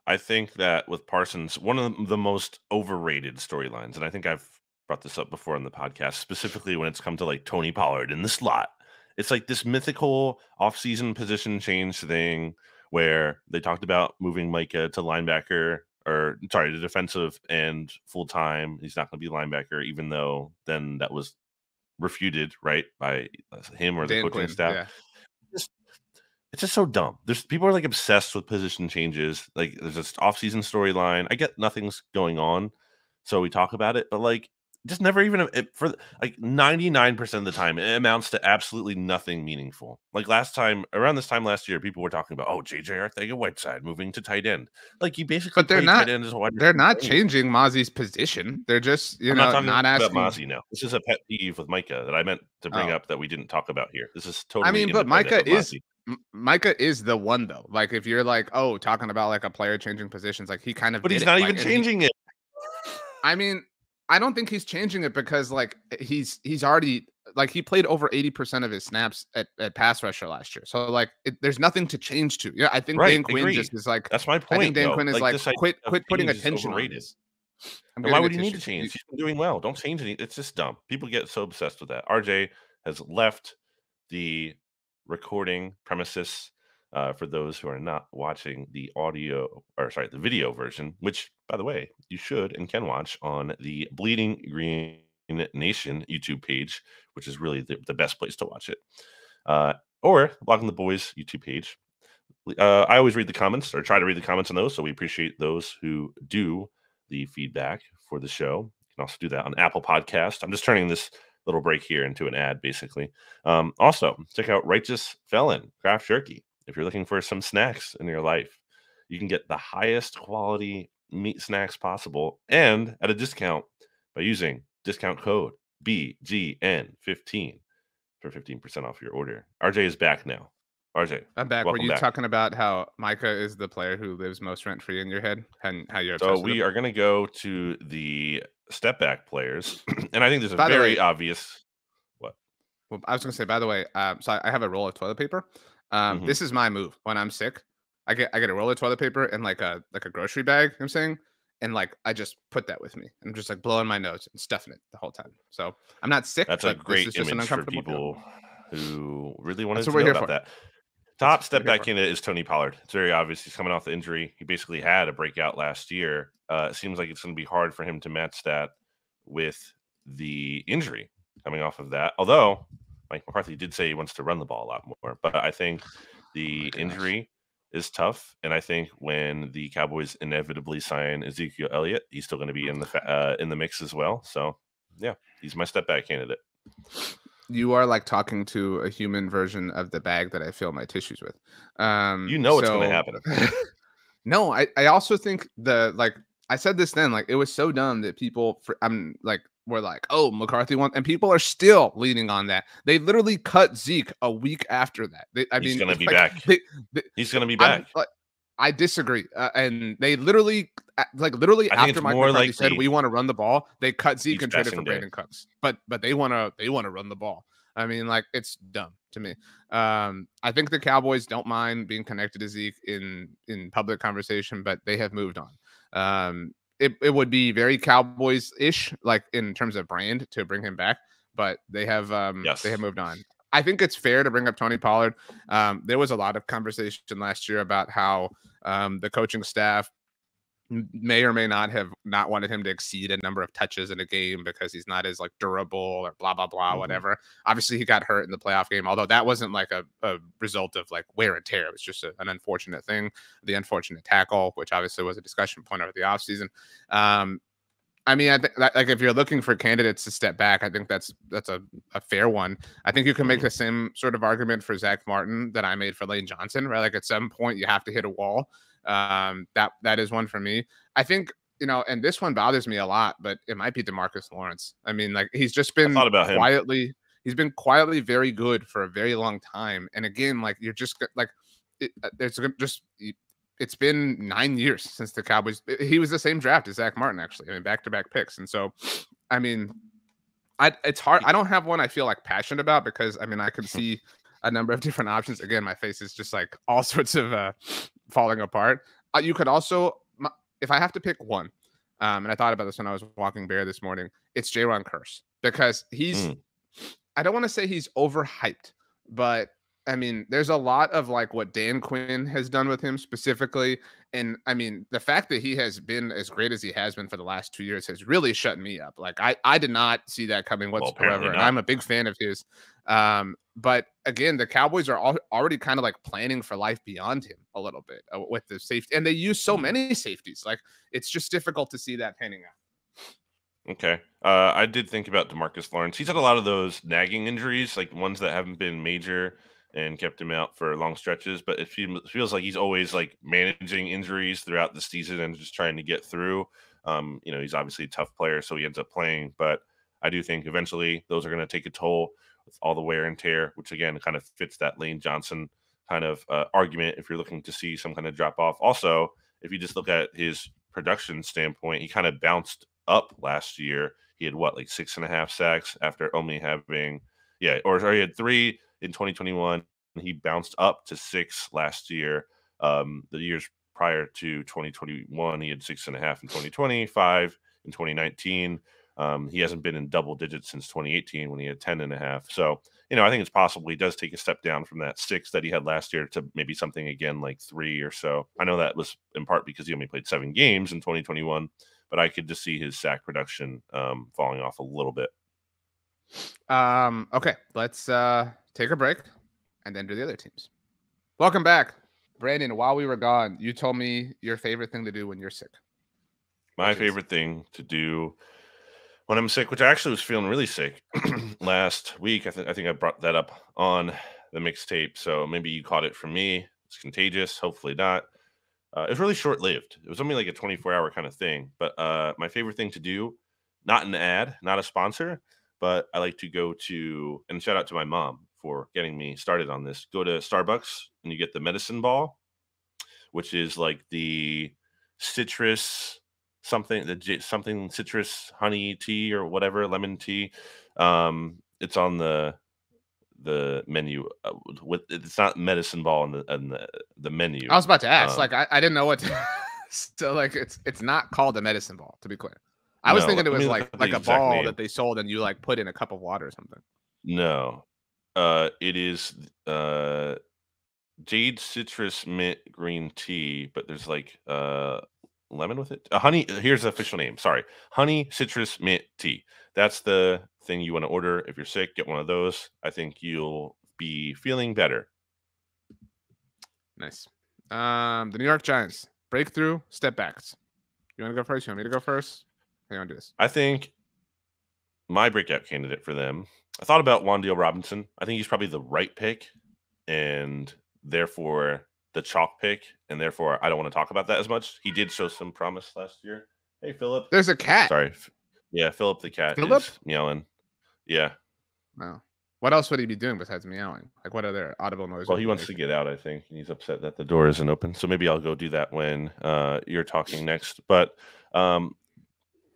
I think that with Parsons, one of the most overrated storylines, and I think I've brought this up before on the podcast, specifically when it's come to like Tony Pollard in the slot. It's like this mythical offseason position change thing where they talked about moving Micah to linebacker, or sorry, to defensive end full time. He's not going to be linebacker, even though then that was refuted, right, by him or the coaching staff. Yeah. It's just so dumb. There's people are like obsessed with position changes. Like there's this offseason storyline. I get nothing's going on, so we talk about it, but like just never even for like 99% of the time it amounts to absolutely nothing meaningful. Like around this time last year, people were talking about JJ Arcega-Whiteside moving to tight end. Like you basically, but they're not changing Mozzie's position. They're just not asking about Mozzie now. This is a pet peeve with Micah that I meant to bring up that we didn't talk about here. This is totally. I mean, but Micah is the one though. Like if you're like talking about like a player changing positions, like he kind of. But he's not even changing it. I mean. I don't think he's changing it because like he's already like he played over 80% of his snaps at pass rusher last year. So like there's nothing to change to. Yeah, I think Dan Quinn just is like that's my point. I think Dan Quinn is like quit putting attention on this. And why would he need to change? He's been doing well. Don't change anything. It's just dumb. People get so obsessed with that. RJ has left the recording premises. For those who are not watching the the video version, which, by the way, you should and can watch on the Bleeding Green Nation YouTube page, which is really the best place to watch it. Or log on the boys' YouTube page. I always read the comments or try to read the comments on those, so we appreciate those who do the feedback for the show. You can also do that on Apple Podcast. I'm just turning this little break here into an ad, basically. Also, check out Righteous Felon Craft Jerky. If you're looking for some snacks in your life, you can get the highest quality meat snacks possible and at a discount by using discount code BGN15. for 15% off your order. RJ is back now. RJ, I'm back. Were welcome you back. talking about how Micah is the player who lives most rent free in your head and how you're So obsessed with we him? are going to go to the step back players, and I think there's a By the way, very obvious what. well, I was gonna say, by the way, so I have a roll of toilet paper. Hmm. This is my move when I'm sick. I get a roll of toilet paper and like a grocery bag. I'm saying, and like I just put that with me. I'm just like blowing my nose and stuffing it the whole time. So I'm not sick, That's a but this great is just an image for uncomfortable feeling. people who really That's wanted what to we're know here about for. that. That's Top what we're step here back for. candidate is Tony Pollard. It's very obvious. He's coming off the injury. He basically had a breakout last year. It seems like it's going to be hard for him to match that with the injury coming off of that. Although Mike McCarthy did say he wants to run the ball a lot more. But I think Oh my the gosh. injury is tough. And I think when the Cowboys inevitably sign Ezekiel Elliott, he's still going to be in the mix as well. So, yeah, he's my step back candidate. You are like talking to a human version of the bag that I fill my tissues with. You know what's going to So happen. no, I also think I said this then, like it was so dumb that people I'm like were like, oh, McCarthy won, and people are still leaning on that. They literally cut Zeke a week after that. I He's mean, going to be like back. they He's going to be I'm back. like I disagree, and they literally I think after it's Mike more McCarthy said likely we want to run the ball, they cut Zeke each and traded passing for day. Brandon Cooks. But they wanna run the ball. I mean, like it's dumb to me. I think the Cowboys don't mind being connected to Zeke in public conversation, but they have moved on. It would be very Cowboys ish, like in terms of brand, to bring him back, but they have Yes. moved on. I think it's fair to bring up Tony Pollard. There was a lot of conversation last year about how the coaching staff may or may not have not wanted him to exceed a number of touches in a game because he's not as like durable or blah blah blah Hmm. whatever. Obviously, he got hurt in the playoff game, although that wasn't like a result of like wear and tear. It was just an unfortunate thing, the unfortunate tackle, which obviously was a discussion point over the offseason. I mean, I think like if you're looking for candidates to step back, I think that's a fair one. I think you can make Hmm. the same sort of argument for Zach Martin that I made for Lane Johnson, right? Like at some point you have to hit a wall. That is one for me. I think and this one bothers me a lot, but it might be DeMarcus Lawrence. I mean, like I thought about him. he's been quietly very good for a very long time. And again, like you're just like there's just it's been 9 years since the Cowboys. He was the same draft as Zach Martin, actually. I mean, back-to-back picks. And so, I mean, it's hard. I don't have one I feel like passionate about because I mean, I could see a number of different options. Again, my face is just like all sorts of falling apart. You could also, if I have to pick one, and I thought about this when I was walking Bear this morning, it's Jaron Curse because Mm. I don't want to say he's overhyped, but I mean, there's a lot of like what Dan Quinn has done with him specifically. And I mean, the fact that he has been as great as he has been for the last 2 years has really shut me up. Like I did not see that coming Well, apparently whatsoever. And not. I'm a big fan of his. But again, the Cowboys are already kind of like planning for life beyond him a little bit with the safety. And they use so Mm. many safeties. Like it's just difficult to see that panning out. Okay. I did think about DeMarcus Lawrence. He's had a lot of those nagging injuries, like ones that haven't been major and kept him out for long stretches. But it feels like he's always like managing injuries throughout the season and just trying to get through. He's obviously a tough player, so he ends up playing. But I do think eventually those are going to take a toll with all the wear and tear, which again kind of fits that Lane Johnson kind of argument if you're looking to see some kind of drop off. Also, if you just look at his production standpoint, he kind of bounced up last year. He had what, like 6.5 sacks after only having, or he had 3 in 2021. He bounced up to 6 last year. The years prior to 2021, he had 6.5 in 2025, in 2019. He hasn't been in double digits since 2018 when he had 10.5. So, I think it's possible he does take a step down from that 6 that he had last year to maybe something again like 3 or so. I know that was in part because he only played 7 games in 2021, but I could just see his sack production falling off a little bit. Okay, let's take a break and then do the other teams. Welcome back. Brandon, while we were gone, you told me your favorite thing to do when you're sick. My favorite thing to do when I'm sick, which I actually was feeling really sick last week. I think I brought that up on the mixtape, so maybe you caught it from me. It's contagious. Hopefully not. It was really short-lived. It was only like a 24-hour kind of thing. But my favorite thing to do, not an ad, not a sponsor, but I like to go to, and shout out to my mom for getting me started on this. Go to Starbucks and you get the medicine ball, which is like the citrus something, something citrus honey tea or whatever, lemon tea. It's on the menu. It's not medicine ball in the menu. I was about to ask, like, I didn't know what to so like it's not called a medicine ball, to be clear. I was No, thinking it let was me look like up the a exact ball name. that they sold and you like put in a cup of water or something. No, it is jade citrus mint green tea, but there's like lemon with it. Honey. Here's the official name. Sorry, honey citrus mint tea. That's the thing you want to order if you're sick. Get one of those. I think you'll be feeling better. Nice. The New York Giants breakthrough stepbacks. You want to go first? You want me to go first? How you want to do this? I think my breakout candidate for them. I thought about Wan'Dale Robinson. I think he's probably the right pick, and therefore the chalk pick, and therefore I don't want to talk about that as much. He did show some promise last year. Hey, Philip. There's a cat. Sorry. Yeah, Philip the cat Philip? is meowing. Yeah. No. What else would he be doing besides meowing? Like, what other audible noises? Well, he wants to get out, I think. He's upset that the door isn't open. So maybe I'll go do that when you're talking next. But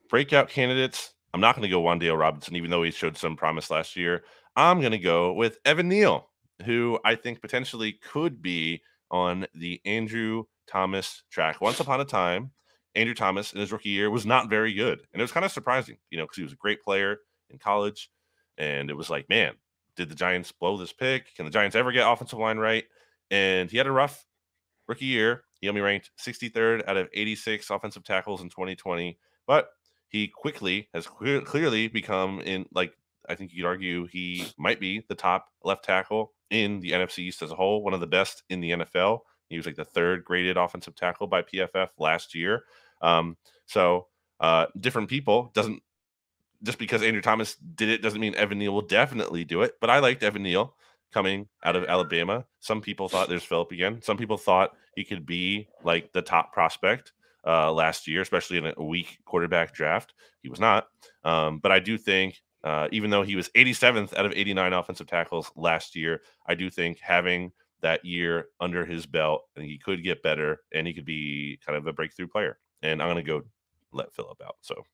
breakout candidates, I'm not going to go Wan'Dale Robinson, even though he showed some promise last year. I'm going to go with Evan Neal, who I think potentially could be on the Andrew Thomas track. Once upon a time, Andrew Thomas in his rookie year was not very good. And it was kind of surprising, because he was a great player in college. And it was like, man, did the Giants blow this pick? Can the Giants ever get offensive line right? And he had a rough rookie year. He only ranked 63rd out of 86 offensive tackles in 2020. But he quickly has clearly become, in, like, I think you could argue he might be the top left tackle in the NFC East as a whole, one of the best in the NFL. He was like the third graded offensive tackle by PFF last year. So different people, doesn't just because Andrew Thomas did it doesn't mean Evan Neal will definitely do it. But I liked Evan Neal coming out of Alabama. Some people thought, there's Philip again. Some people thought he could be like the top prospect last year, especially in a weak quarterback draft. He was not. But I do think, even though he was 87th out of 89 offensive tackles last year, I do think having that year under his belt, I think he could get better and he could be kind of a breakthrough player. And I'm going to go let Philip out. So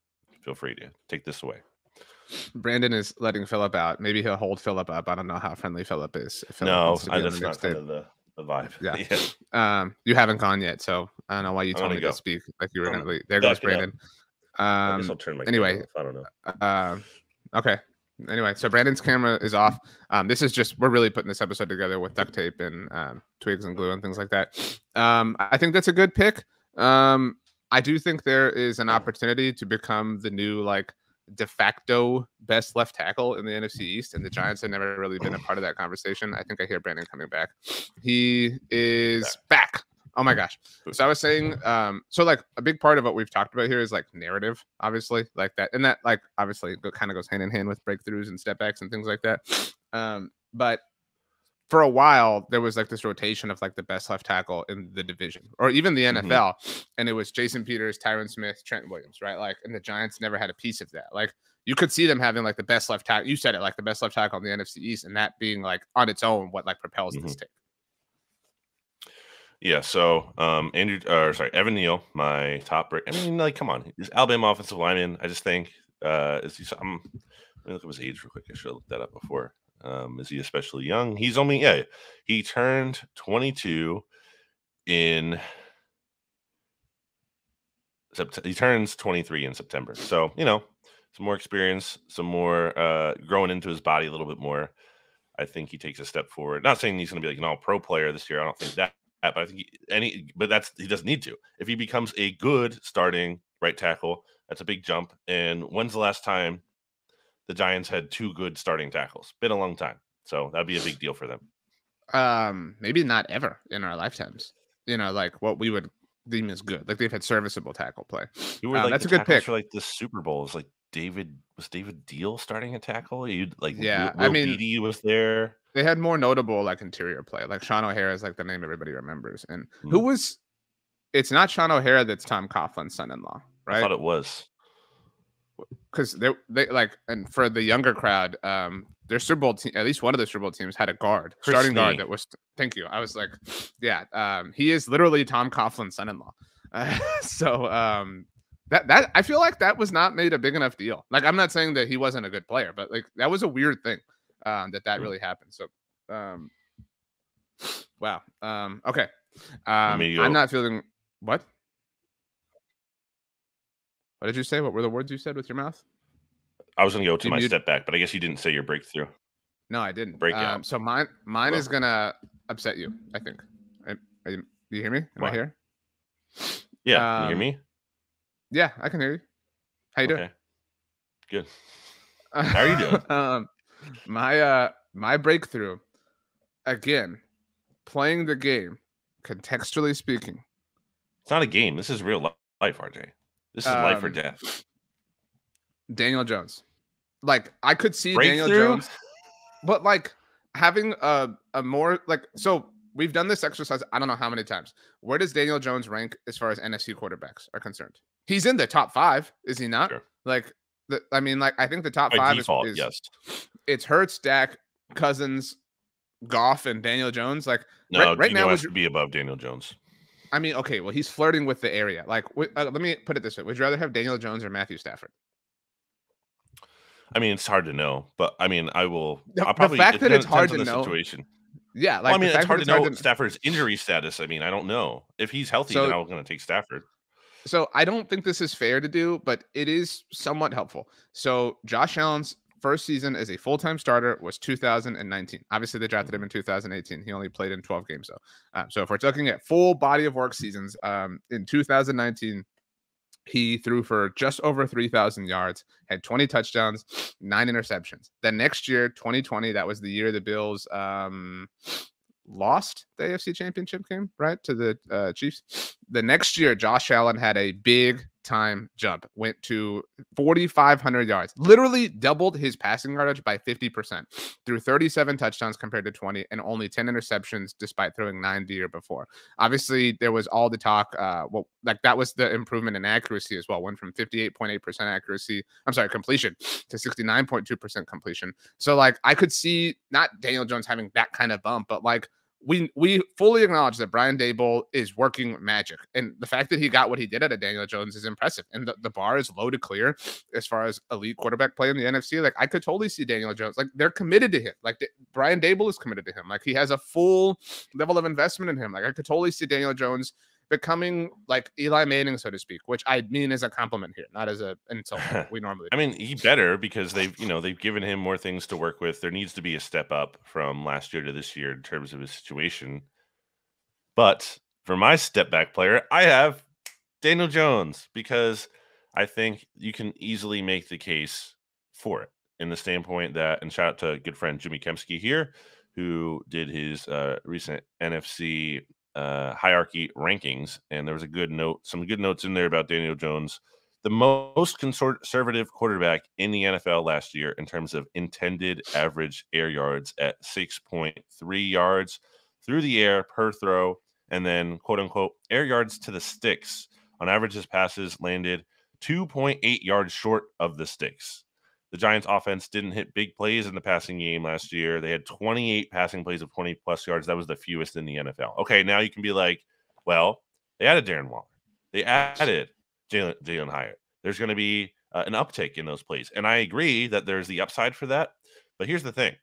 feel free to take this away. Brandon is letting Philip out. Maybe he'll hold Philip up. I don't know how friendly Philip is. No, that's not kind of the vibe. Yeah. You haven't gone yet, so I don't know why you told me to speak like you were going to leave. There goes Brandon. I guess I'll turn my anyway, off. I don't know. Okay. Anyway, so Brandon's camera is off. This is just, we're really putting this episode together with duct tape and twigs and glue and things like that. I think that's a good pick. I do think there is an opportunity to become the new, like, de facto best left tackle in the NFC East, and the Giants have never really been a part of that conversation. I think I hear Brandon coming back. He is back. Oh my gosh. So I was saying, so like a big part of what we've talked about here is like narrative, obviously, like that. And that, like, obviously kind of goes hand in hand with breakthroughs and stepbacks and things like that. But for a while, there was like this rotation of like the best left tackle in the division or even the NFL. And it was Jason Peters, Tyron Smith, Trent Williams, right? Like, and the Giants never had a piece of that. Like, you could see them having like the best left tackle. You said it, like the best left tackle in the NFC East, and that being like on its own what like propels this take. Yeah, so Evan Neal, my top break. I mean, like, come on, he's Alabama offensive lineman. I just think let me look up his age real quick. I should have looked that up before. Is he especially young? He's only he turned 22 in September. He turns 23 in September. So, some more experience, some more growing into his body a little bit more. I think he takes a step forward. Not saying he's going to be like an all-pro player this year. I don't think that. But I think he doesn't need to. If he becomes a good starting right tackle, that's a big jump. And when's the last time the Giants had two good starting tackles? Been a long time. So that'd be a big deal for them. Maybe not ever in our lifetimes. Like what we would deem as good. Like they've had serviceable tackle play. That's a good pick for like the Super Bowls. Like David Deal starting a tackle. Will Beatty was there. They had more notable like interior play. Like Sean O'Hara is like the name everybody remembers. And who was? It's not Sean O'Hara that's Tom Coughlin's son-in-law, right? I thought it was. because they like, and for the younger crowd, their Super Bowl team, at least one of the Super Bowl teams, had a starting guard that was. Thank you. I was like, yeah, he is literally Tom Coughlin's son-in-law. So that I feel like that was not made a big enough deal. Like, I'm not saying that he wasn't a good player, but like that was a weird thing that really happened. So wow. Okay. I'm not feeling what? What did you say? What were the words you said with your mouth? I was going to go to my step back, but I guess you didn't say your breakthrough. No, I didn't. Breakout. So mine is gonna upset you, I think. Do you hear me? Am I here? Yeah. Can you hear me? Yeah, I can hear you. How you doing? Good. How are you doing? My breakthrough, again, playing the game, contextually speaking. It's not a game. This is real life, RJ. This is life or death. Daniel Jones. Like, I could see Daniel Jones, but like having a more like, so we've done this exercise I don't know how many times. Where does Daniel Jones rank as far as NFC quarterbacks are concerned? He's in the top 5, is he not? Sure. Like, I mean, like, I think the top 5 default, yes. It's Hurts, Dak, Cousins, Goff, and Daniel Jones. Like, no, right now has to be above Daniel Jones. I mean, okay, well, he's flirting with the area. Like, let me put it this way: would you rather have Daniel Jones or Matthew Stafford? I mean, it's hard to know, but I mean, I'll probably. The fact that it's hard to know. Situation. Yeah, like, well, I mean, it's hard to know Stafford's injury status. I mean, I don't know if he's healthy. Then I'm going to take Stafford. So I don't think this is fair to do, but it is somewhat helpful. So Josh Allen's first season as a full-time starter was 2019. Obviously, they drafted him in 2018. He only played in 12 games, though. So if we're looking at full body of work seasons, in 2019, he threw for just over 3,000 yards, had 20 touchdowns, 9 interceptions. Then next year, 2020, that was the year the Bills lost the AFC Championship game, right, to the Chiefs. The next year, Josh Allen had a big time jump, went to 4,500 yards, literally doubled his passing yardage by 50%, threw 37 touchdowns compared to 20, and only 10 interceptions despite throwing 9 the year before. Obviously, there was all the talk, like that was the improvement in accuracy as well, went from 58.8% completion to 69.2% completion. So like, I could see not Daniel Jones having that kind of bump, but like, we fully acknowledge that Brian Daboll is working magic, and the fact that he got what he did out of Daniel Jones is impressive, and the bar is low to clear as far as elite quarterback play in the NFC. Like, I could totally see Daniel Jones, like, they're committed to him, like Brian Daboll is committed to him, like he has a full level of investment in him. Like, I could totally see Daniel Jones becoming like Eli Manning, so to speak, which I mean as a compliment here, not as an insult. We normally I mean, he better, because they've given him more things to work with. There needs to be a step up from last year to this year in terms of his situation. But for my step back player, I have Daniel Jones, because I think you can easily make the case for it, in the standpoint that, and shout out to good friend Jimmy Kempski here, who did his recent NFC hierarchy rankings, and there was some good notes in there about Daniel Jones, the most conservative quarterback in the NFL last year in terms of intended average air yards at 6.3 yards through the air per throw, and then quote unquote air yards to the sticks. On average, his passes landed 2.8 yards short of the sticks. The Giants offense didn't hit big plays in the passing game last year. They had 28 passing plays of 20-plus yards. That was the fewest in the NFL. Okay, now you can be like, well, they added Darren Waller. They added Jalen Hyatt. There's going to be an uptick in those plays. And I agree that there's the upside for that. But here's the thing.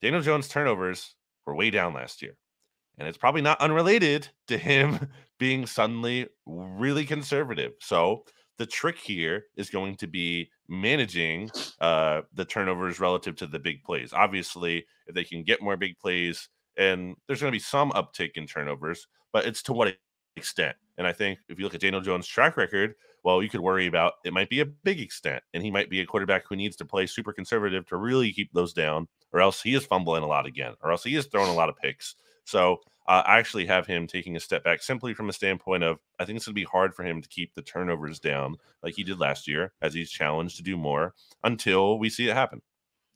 Daniel Jones' turnovers were way down last year. And it's probably not unrelated to him being suddenly really conservative. So the trick here is going to be managing the turnovers relative to the big plays. Obviously, if they can get more big plays, and there's going to be some uptick in turnovers, but it's to what extent. And I think if you look at Daniel Jones' track record, well, you could worry about it might be a big extent, and he might be a quarterback who needs to play super conservative to really keep those down, or else he is fumbling a lot again, or else he is throwing a lot of picks. So I actually have him taking a step back simply from a standpoint of, I think it's going to be hard for him to keep the turnovers down like he did last year, as he's challenged to do more, until we see it happen.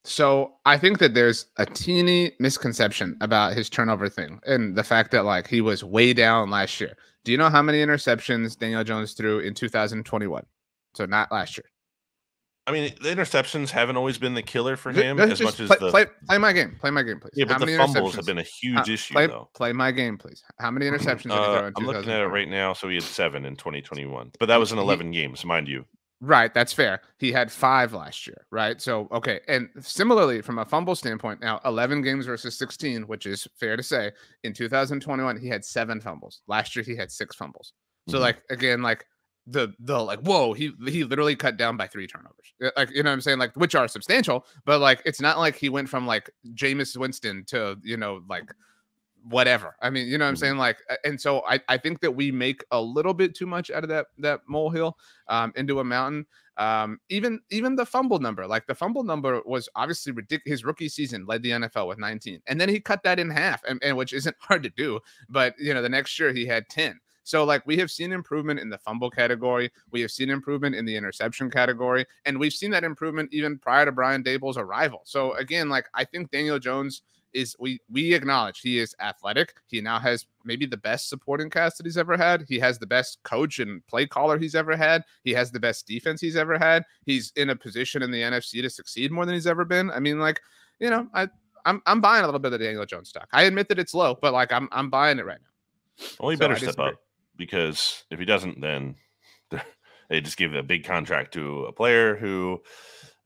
So I think that there's a teeny misconception about his turnover thing, and the fact that like he was way down last year. Do you know how many interceptions Daniel Jones threw in 2021? So not last year. I mean, the interceptions haven't always been the killer for him as much Just as the play my game. Play my game, please. yeah, How but the many fumbles have interceptions? been a huge issue though. Play my game, please. How many interceptions did he throw in I'm looking at it 2020? right now. So he had 7 in 2021, but that was in He 11 games, mind you. Right, that's fair. He had 5 last year, right? So, okay, and similarly, from a fumble standpoint, now 11 games versus 16, which is fair to say. In 2021, he had 7 fumbles. Last year, he had 6 fumbles. So, Mhm. like again, like the like, whoa, he literally cut down by 3 turnovers. Like, you know what I'm saying? Like, which are substantial, but like it's not like he went from like Jameis Winston to, like whatever. I mean, you know what I'm Mhm. saying? Like, and so I think that we make a little bit too much out of that molehill into a mountain. Even the fumble number, like the fumble number was obviously ridiculous. His rookie season led the NFL with 19, and then he cut that in half, and which isn't hard to do. But the next year he had 10. So like we have seen improvement in the fumble category, we have seen improvement in the interception category, and we've seen that improvement even prior to Brian Dable's arrival. So again, like I think Daniel Jones is we acknowledge he is athletic. He now has maybe the best supporting cast that he's ever had. He has the best coach and play caller he's ever had. He has the best defense he's ever had. He's in a position in the NFC to succeed more than he's ever been. I mean, like, I'm buying a little bit of the Daniel Jones stock. I admit that it's low, but like I'm buying it right now. Well, he So better I step disagree. up because if he doesn't, then they just give a big contract to a player who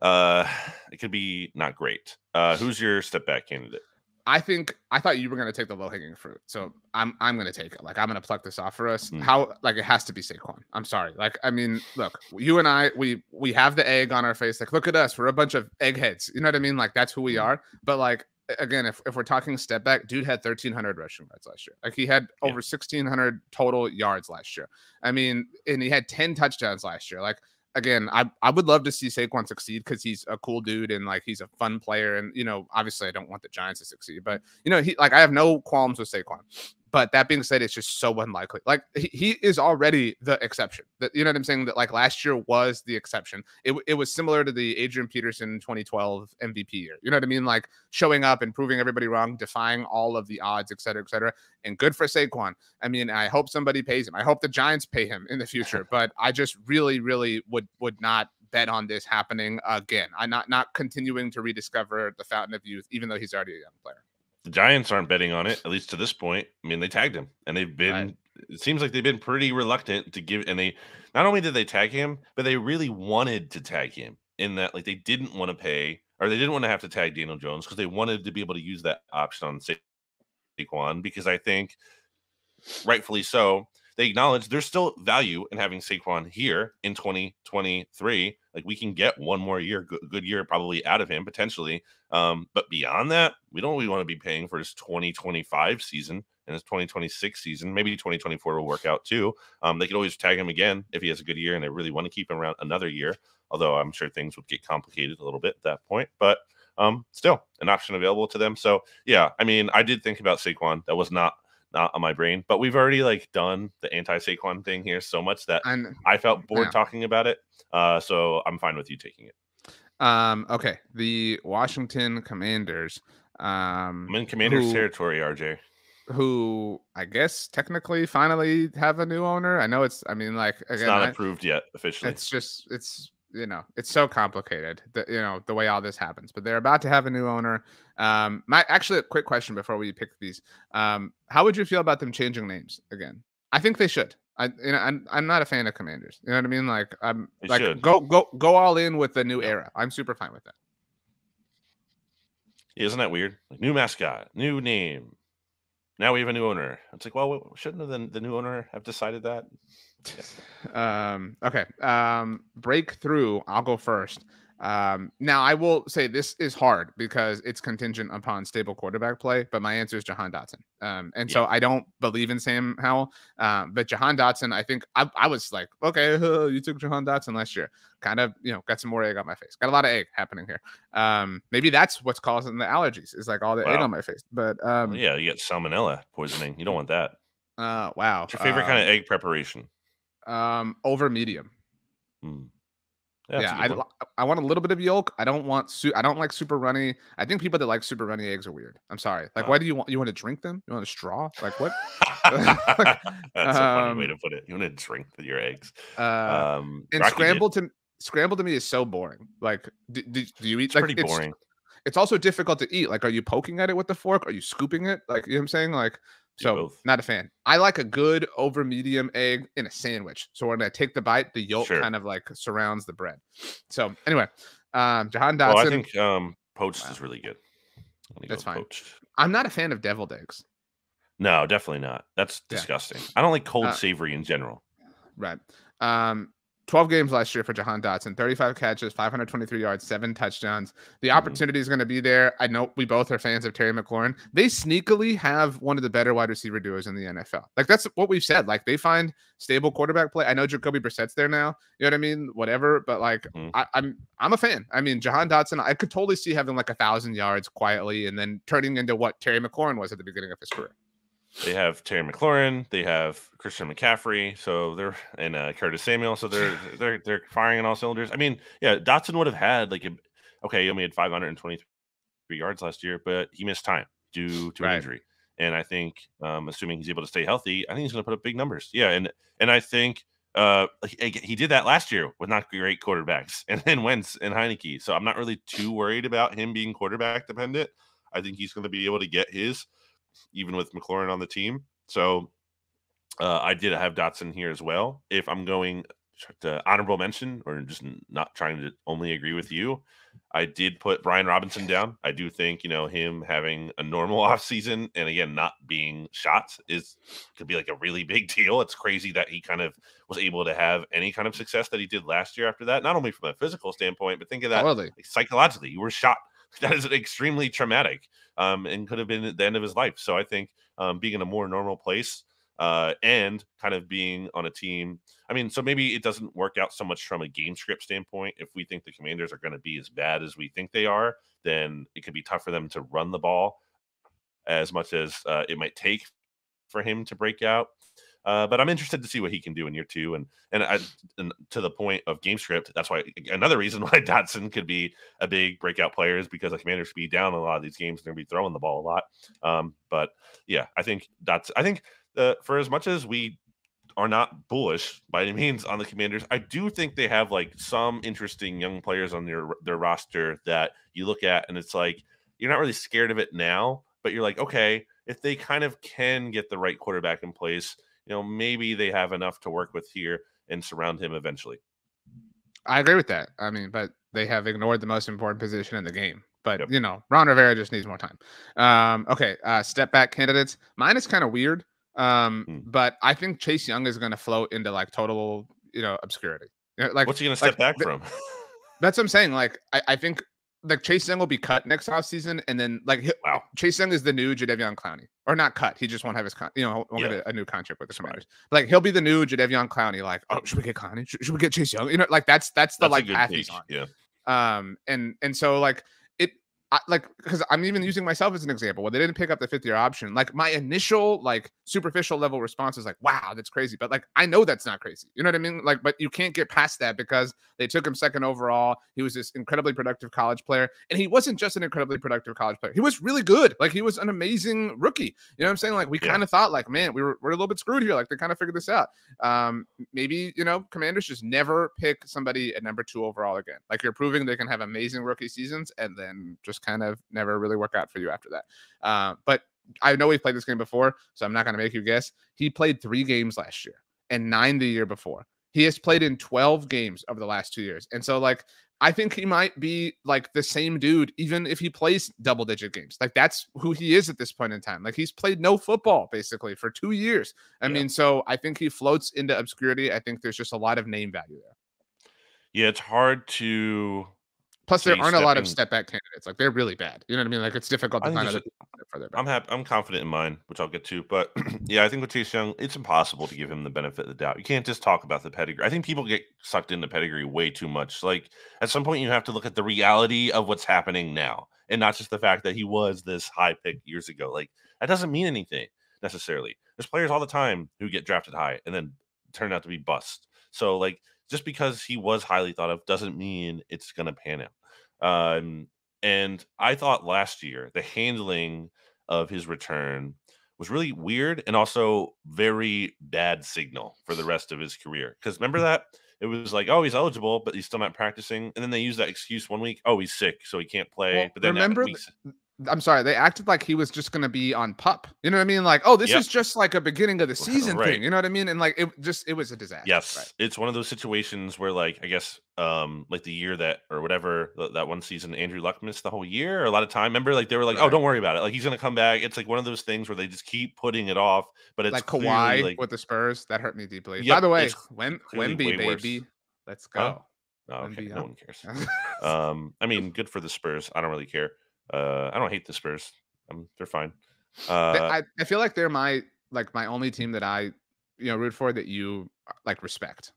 it could be not great. Who's your step back candidate? I thought you were gonna take the low hanging fruit, so I'm gonna take it. Like I'm gonna pluck this off for us. Mm. How like it has to be Saquon. I'm sorry. Like I mean, look, you and I, we have the egg on our face. Like look at us, we're a bunch of eggheads. You know what I mean? Like that's who we are. But like again, if we're talking step back, dude had 1,300 rushing yards last year. Like he had over 1,600 total yards last year. I mean, and he had 10 touchdowns last year. Like again, I would love to see Saquon succeed because he's a cool dude and like he's a fun player. And obviously I don't want the Giants to succeed, but he like I have no qualms with Saquon. But that being said, it's just so unlikely. Like he is already the exception. That you know what I'm saying? That like last year was the exception. It was similar to the Adrian Peterson 2012 MVP year. You know what I mean? Like showing up and proving everybody wrong, defying all of the odds, et cetera, et cetera. And good for Saquon. I mean, I hope somebody pays him. I hope the Giants pay him in the future. But I just really, really would not bet on this happening again. I'm not continuing to rediscover the fountain of youth, even though he's already a young player. The Giants aren't betting on it, at least to this point. I mean, they tagged him, and they've been. Right. It seems like they've been pretty reluctant to give. And they not only did they tag him, but they really wanted to tag him. In that, like, they didn't want to pay, or they didn't want to have to tag Daniel Jones because they wanted to be able to use that option on Saquon. Because I think, rightfully so, they acknowledge there's still value in having Saquon here in 2023. Like we can get one more year, good year probably out of him potentially. But beyond that, we don't really want to be paying for his 2025 season and his 2026 season. Maybe 2024 will work out too. They could always tag him again if he has a good year and they really want to keep him around another year. Although I'm sure things would get complicated a little bit at that point. But still an option available to them. So yeah, I mean, I did think about Saquon. That was not on my brain, but we've already like done the anti-Saquon thing here so much that I felt bored talking about it. So I'm fine with you taking it. Okay. The Washington Commanders. I'm in Commanders territory, RJ. Who I guess technically finally have a new owner. I know it's again, it's not approved yet officially. It's so complicated that the way all this happens, but they're about to have a new owner. Actually a quick question before we pick these. How would you feel about them changing names again? I think they should. I'm not a fan of Commanders. You know what I mean? Like go all in with the new era. I'm super fine with that. Isn't that weird? Like new mascot, new name. Now we have a new owner. It's like, well, shouldn't the new owner have decided that? Yeah. Okay. Breakthrough. I'll go first. Now I will say this is hard because it's contingent upon stable quarterback play, but my answer is Jahan Dotson. So I don't believe in Sam Howell. But Jahan Dotson, I think I was like, okay, you took Jahan Dotson last year. Kind of, got some more egg on my face. Got a lot of egg happening here. Maybe that's what's causing the allergies. Is like all the egg on my face. But yeah, you get salmonella poisoning. You don't want that. Wow. What's your favorite kind of egg preparation? Over medium. Yeah, I want a little bit of yolk. I don't like super runny. I think people that like super runny eggs are weird. I'm sorry. Like, why do you want to drink them? You want a straw? Like what? That's a funny way to put it. You want to drink with your eggs. And scrambled scramble to me is so boring. Like, do you eat It's like pretty boring. it's also difficult to eat. Like, are you poking at it with the fork? Are you scooping it? Like, you know what I'm saying? Like, Do so both. not a fan. I like a good over medium egg in a sandwich. So when I take the bite, the yolk Sure. kind of like surrounds the bread. So anyway, Jahan Well, I Dotson, think poached wow, is really good. Let me that's go fine. poached. I'm not a fan of deviled eggs. No, definitely not. That's Yeah. disgusting. I don't like cold Uh, savory in general. Right. Um, 12 games last year for Jahan Dotson, 35 catches, 523 yards, 7 touchdowns. The Mhm. opportunity is going to be there. I know we both are fans of Terry McLaurin. They sneakily have one of the better wide receiver duos in the NFL. Like, that's what we've said. Like, they find stable quarterback play. I know Jacoby Brissett's there now. You know what I mean? Whatever. But like, Mhm. I'm a fan. I mean, Jahan Dotson, I could totally see having like 1,000 yards quietly and then turning into what Terry McLaurin was at the beginning of his career. They have Terry McLaurin, they have Christian McCaffrey, so they're and Curtis Samuel, so they're firing on all cylinders. I mean, yeah, Dotson would have had like okay, he only had 523 yards last year, but he missed time due to an Right. injury. And I think, assuming he's able to stay healthy, I think he's going to put up big numbers. Yeah, and I think he did that last year with not great quarterbacks, and then Wentz and Heineke. So I'm not really too worried about him being quarterback dependent. I think he's going to be able to get his, even with McLaurin on the team. So I did have Dotson here as well. If I'm going to honorable mention or just not trying to only agree with you, I did put Brian Robinson down. I do think, him having a normal offseason and again not being shot could be like a really big deal. It's crazy that he kind of was able to have any kind of success that he did last year after that, not only from a physical standpoint, but think of that Totally. like, psychologically. You were shot. That is extremely traumatic, and could have been the end of his life. So I think being in a more normal place and kind of being on a team. I mean, so maybe it doesn't work out so much from a game script standpoint. If we think the Commanders are going to be as bad as we think they are, then it could be tough for them to run the ball as much as it might take for him to break out. But I'm interested to see what he can do in year two, and to the point of game script. That's why another reason why Dotson could be a big breakout player is because the Commanders could be down a lot of these games. They're going to be throwing the ball a lot. But yeah, I think for as much as we are not bullish by any means on the Commanders, I do think they have like some interesting young players on their roster that you look at and it's like you're not really scared of it now, but you're like, okay, if they kind of can get the right quarterback in place, maybe they have enough to work with here and surround him eventually. I agree with that. I mean, but they have ignored the most important position in the game. But Yep. Ron Rivera just needs more time. Okay, step back candidates. Mine is kind of weird. Hmm. But I think Chase Young is going to float into like total, obscurity. What's he going to step back from? That's what I'm saying. Like, I think like Chase Young will be cut next offseason, and then like Wow. Chase Young is the new Jadeveon Clowney, or not cut. He just won't have his won't Yeah. get a new contract with the Commanders. Like he'll be the new Jadeveon Clowney. Like, oh, should we get Clowney? Should we get Chase Young? Like that's the That's a like good path take. he's on. Yeah. And so like because I'm even using myself as an example. Well, they didn't pick up the 5th-year option. Like my initial like superficial level response is like, wow, that's crazy. But like I know that's not crazy. You know what I mean? Like, but you can't get past that because they took him 2nd overall. He was this incredibly productive college player, and he wasn't just an incredibly productive college player. He was really good. Like he was an amazing rookie. You know what I'm saying? Like we kind of thought like, man, we're a little bit screwed here. Like they kind of figured this out. Maybe Commanders just never pick somebody at number 2 overall again. Like you're proving they can have amazing rookie seasons and then just kind of never really work out for you after that. But I know we've played this game before, so I'm not going to make you guess. He played 3 games last year and 9 the year before. He has played in 12 games over the last 2 years. And so like, I think he might be like the same dude, even if he plays double-digit games. Like that's who he is at this point in time. Like he's played no football basically for 2 years. I mean, so I think he floats into obscurity. I think there's just a lot of name value there. Yeah, it's hard to. Plus, there aren't a lot of step back candidates. Like they're really bad. You know what I mean? Like it's difficult to find other people further back. I'm confident in mine, which I'll get to. But yeah, I think with Chase Young, it's impossible to give him the benefit of the doubt. You can't just talk about the pedigree. I think people get sucked into pedigree way too much. Like at some point, you have to look at the reality of what's happening now, and not just the fact that he was this high pick years ago. Like that doesn't mean anything necessarily. There's players all the time who get drafted high and then turn out to be bust. So like just because he was highly thought of doesn't mean it's going to pan out. And I thought last year the handling of his return was really weird and also very bad signal for the rest of his career. Because remember that it was like, oh, he's eligible, but he's still not practicing. And then they use that excuse one week, oh, he's sick, so he can't play. Well, But then remember, I'm sorry, they acted like he was just going to be on PUP. You know what I mean? Like, oh, this is just like a beginning of the season thing. You know what I mean? And like, it was a disaster. Yes, right? It's one of those situations where, like, I guess, like the year that or whatever that one season, Andrew Luck missed the whole year or a lot of time. Remember, like they were like, oh, don't worry about it. Like he's going to come back. It's like one of those things where they just keep putting it off. But it's like clearly Kawhi like with the Spurs that hurt me deeply. Yep, By the way, clearly Wemby, way worse. baby, let's Huh? go. Oh, okay, Wemby, no one cares. I mean, good for the Spurs. I don't really care. I don't hate the Spurs. They're fine. I feel like they're my only team that I root for that you like respect.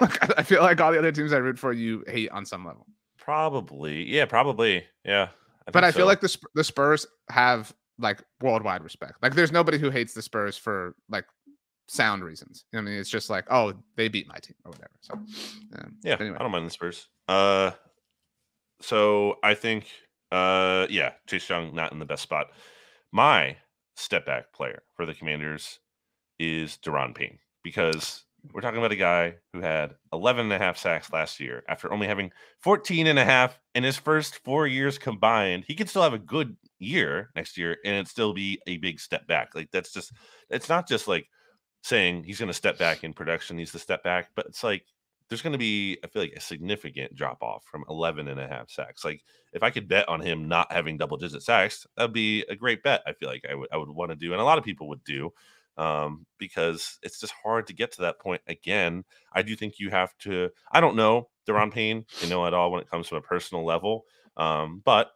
Like, I feel like all the other teams I root for you hate on some level. Probably, yeah, probably, yeah. But I feel like the Spurs have like worldwide respect. Like there's nobody who hates the Spurs for like sound reasons. I mean, it's just like, oh, they beat my team or whatever. So yeah, anyway. I don't mind the Spurs. So I think yeah, Chase Young not in the best spot. My step back player for the Commanders is Deron Payne, because we're talking about a guy who had 11.5 sacks last year after only having 14.5 in his first 4 years combined. He could still have a good year next year and it'd still be a big step back. Like that's just, it's not just like saying he's going to step back in production, he's the step back, but it's like there's going to be, I feel like, a significant drop off from 11.5 sacks. Like if I could bet on him not having double digit sacks, that'd be a great bet. I feel like I would want to do, and a lot of people would do, because it's just hard to get to that point again. I do think you have to, I don't know Deron Payne, at all when it comes to a personal level. But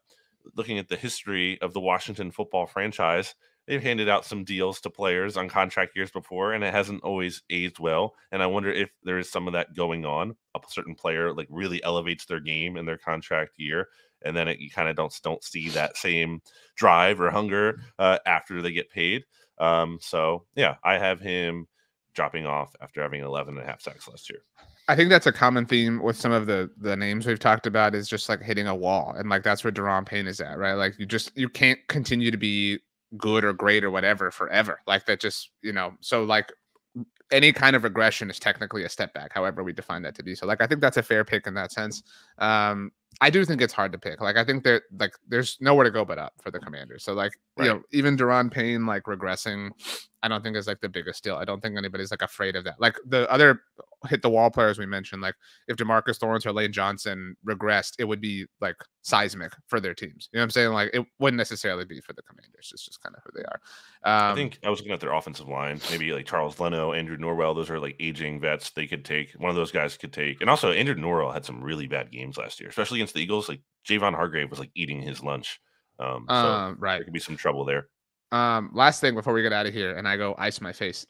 looking at the history of the Washington football franchise, they've handed out some deals to players on contract years before, and it hasn't always aged well. And I wonder if there is some of that going on. A certain player like really elevates their game in their contract year, and then you kind of don't see that same drive or hunger after they get paid. So yeah, I have him dropping off after having 11.5 sacks last year. I think that's a common theme with some of the names we've talked about, is just like hitting a wall, and like that's where Deron Payne is at, right? Like you can't continue to be good or great or whatever forever. Like that just, so like any kind of regression is technically a step back, however we define that to be. So like I think that's a fair pick in that sense. I do think it's hard to pick. Like I think that like there's nowhere to go but up for the Commanders. So like even Deron Payne like regressing, I don't think is like the biggest deal. I don't think anybody's like afraid of that. Like the other hit the wall players we mentioned, like if DeMarcus Lawrence or Lane Johnson regressed, it would be like seismic for their teams. You know what I'm saying? Like it wouldn't necessarily be for the Commanders. It's just kind of who they are. I think I was looking at their offensive line, maybe like Charles Leno, Andrew Norwell. Those are like aging vets they could take. One of those guys could take. And also Andrew Norwell had some really bad games last year, especially against the Eagles. Like Javon Hargrave was like eating his lunch. So there could be some trouble there. Last thing before we get out of here and I go ice my face.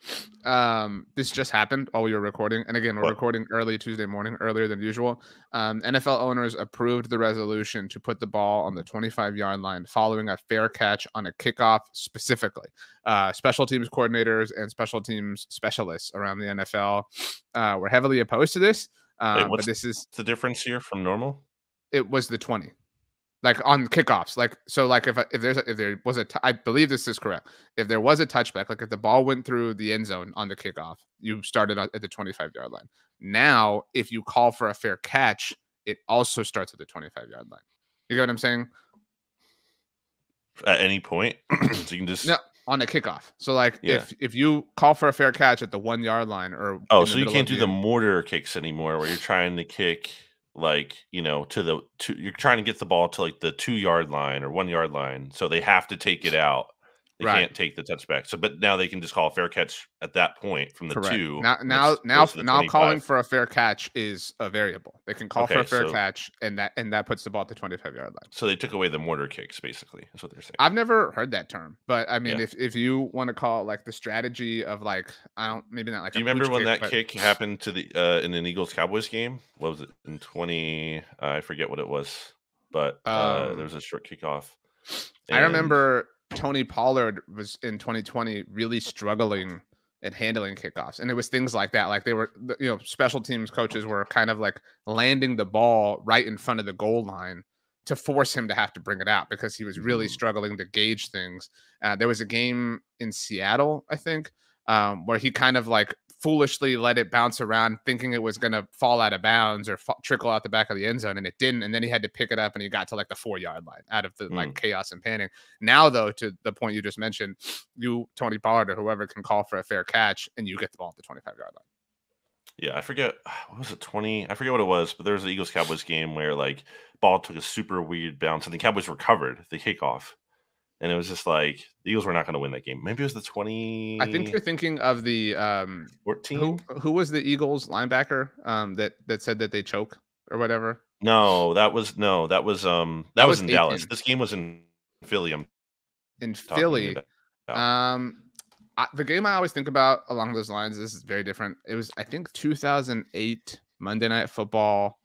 This just happened while we were recording. And again, we're recording early Tuesday morning, earlier than usual. NFL owners approved the resolution to put the ball on the 25-yard line following a fair catch on a kickoff specifically. Special teams coordinators and special teams specialists around the NFL were heavily opposed to this. What's but this is the difference here from normal? It was the 20. Like on kickoffs, like so, like if there was I believe this is correct. If there was a touchback, like if the ball went through the end zone on the kickoff, you started at the 25-yard line. Now, if you call for a fair catch, it also starts at the 25-yard line. You get what I'm saying? At any point, so you can just on a kickoff. So like if you call for a fair catch at the 1-yard line or so you can't do the mortar kicks anymore, where you're trying to kick. Like, you're trying to get the ball to like the 2-yard line or 1-yard line. So they have to take it out. They can't take the touchback. So, but now they can just call a fair catch at that point from the 2. Now calling for a fair catch is a variable. They can call for a fair catch and that puts the ball at the 25-yard line. So they took away the mortar kicks, basically. That's what they're saying. I've never heard that term, but I mean, if you want to call it like the strategy of like, maybe not like. Do you remember when that kick happened to the in an Eagles Cowboys game? What was it in 20? I forget what it was, but there was a short kickoff. I remember Tony Pollard was in 2020 really struggling at handling kickoffs. And it was things like that. Like they were, special teams coaches were kind of like landing the ball right in front of the goal line to force him to have to bring it out because he was really struggling to gauge things. There was a game in Seattle, I think, where he kind of like foolishly let it bounce around thinking it was going to fall out of bounds or trickle out the back of the end zone, and it didn't. And then he had to pick it up and he got to like the 4-yard line out of the like chaos and panic. Now, though, to the point you just mentioned, you, Tony Pollard, or whoever can call for a fair catch and you get the ball at the 25-yard line. Yeah, I forget, what was it, 20? I forget what it was, but there was an Eagles-Cowboys game where like ball took a super weird bounce and the Cowboys recovered the kickoff. And it was just like the Eagles were not going to win that game. Maybe it was the 20. I think you're thinking of the 14. Who was the Eagles linebacker that said that they choke or whatever? No, that was in Dallas. This game was in Philly. In Philly. The game I always think about along those lines, this is very different. It was, I think, 2008 Monday Night Football,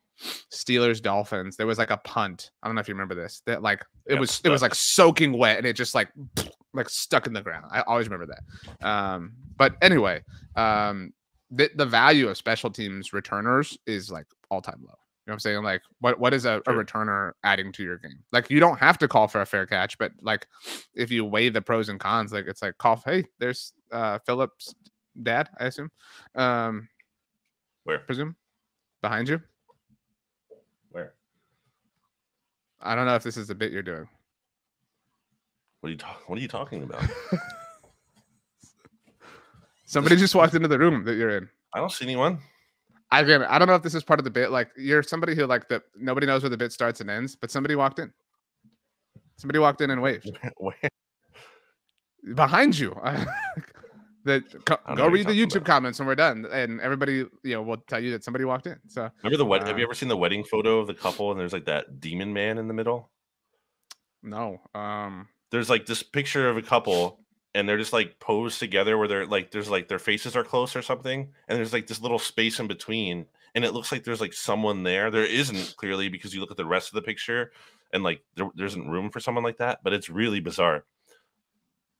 Steelers Dolphins. There was like a punt. I don't know if you remember this. That like it was like soaking wet and it just like stuck in the ground. I always remember that. But anyway, the value of special teams returners is like all time low. You know what I'm saying? Like, what is a returner adding to your game? Like, you don't have to call for a fair catch, but like, if you weigh the pros and cons, like it's like call. Hey, there's Phillips' dad, I assume. Where? Presume behind you. Where? I don't know if this is the bit you're doing. What are you talking about? Somebody just walked into the room that you're in. I don't see anyone. I don't know if this is part of the bit. Like, you're somebody who like nobody knows where the bit starts and ends, but somebody walked in. Somebody walked in and waved. Where? Behind you. Go read the YouTube comments when we're done, and everybody, will tell you that somebody walked in. So remember the wedding? Have you ever seen the wedding photo of the couple and there's like that demon man in the middle? No. There's like this picture of a couple and they're just like posed together where they're like there's like their faces are close or something, and there's like this little space in between, and it looks like there's like someone there. There isn't, clearly, because you look at the rest of the picture and like there isn't room for someone like that, but it's really bizarre.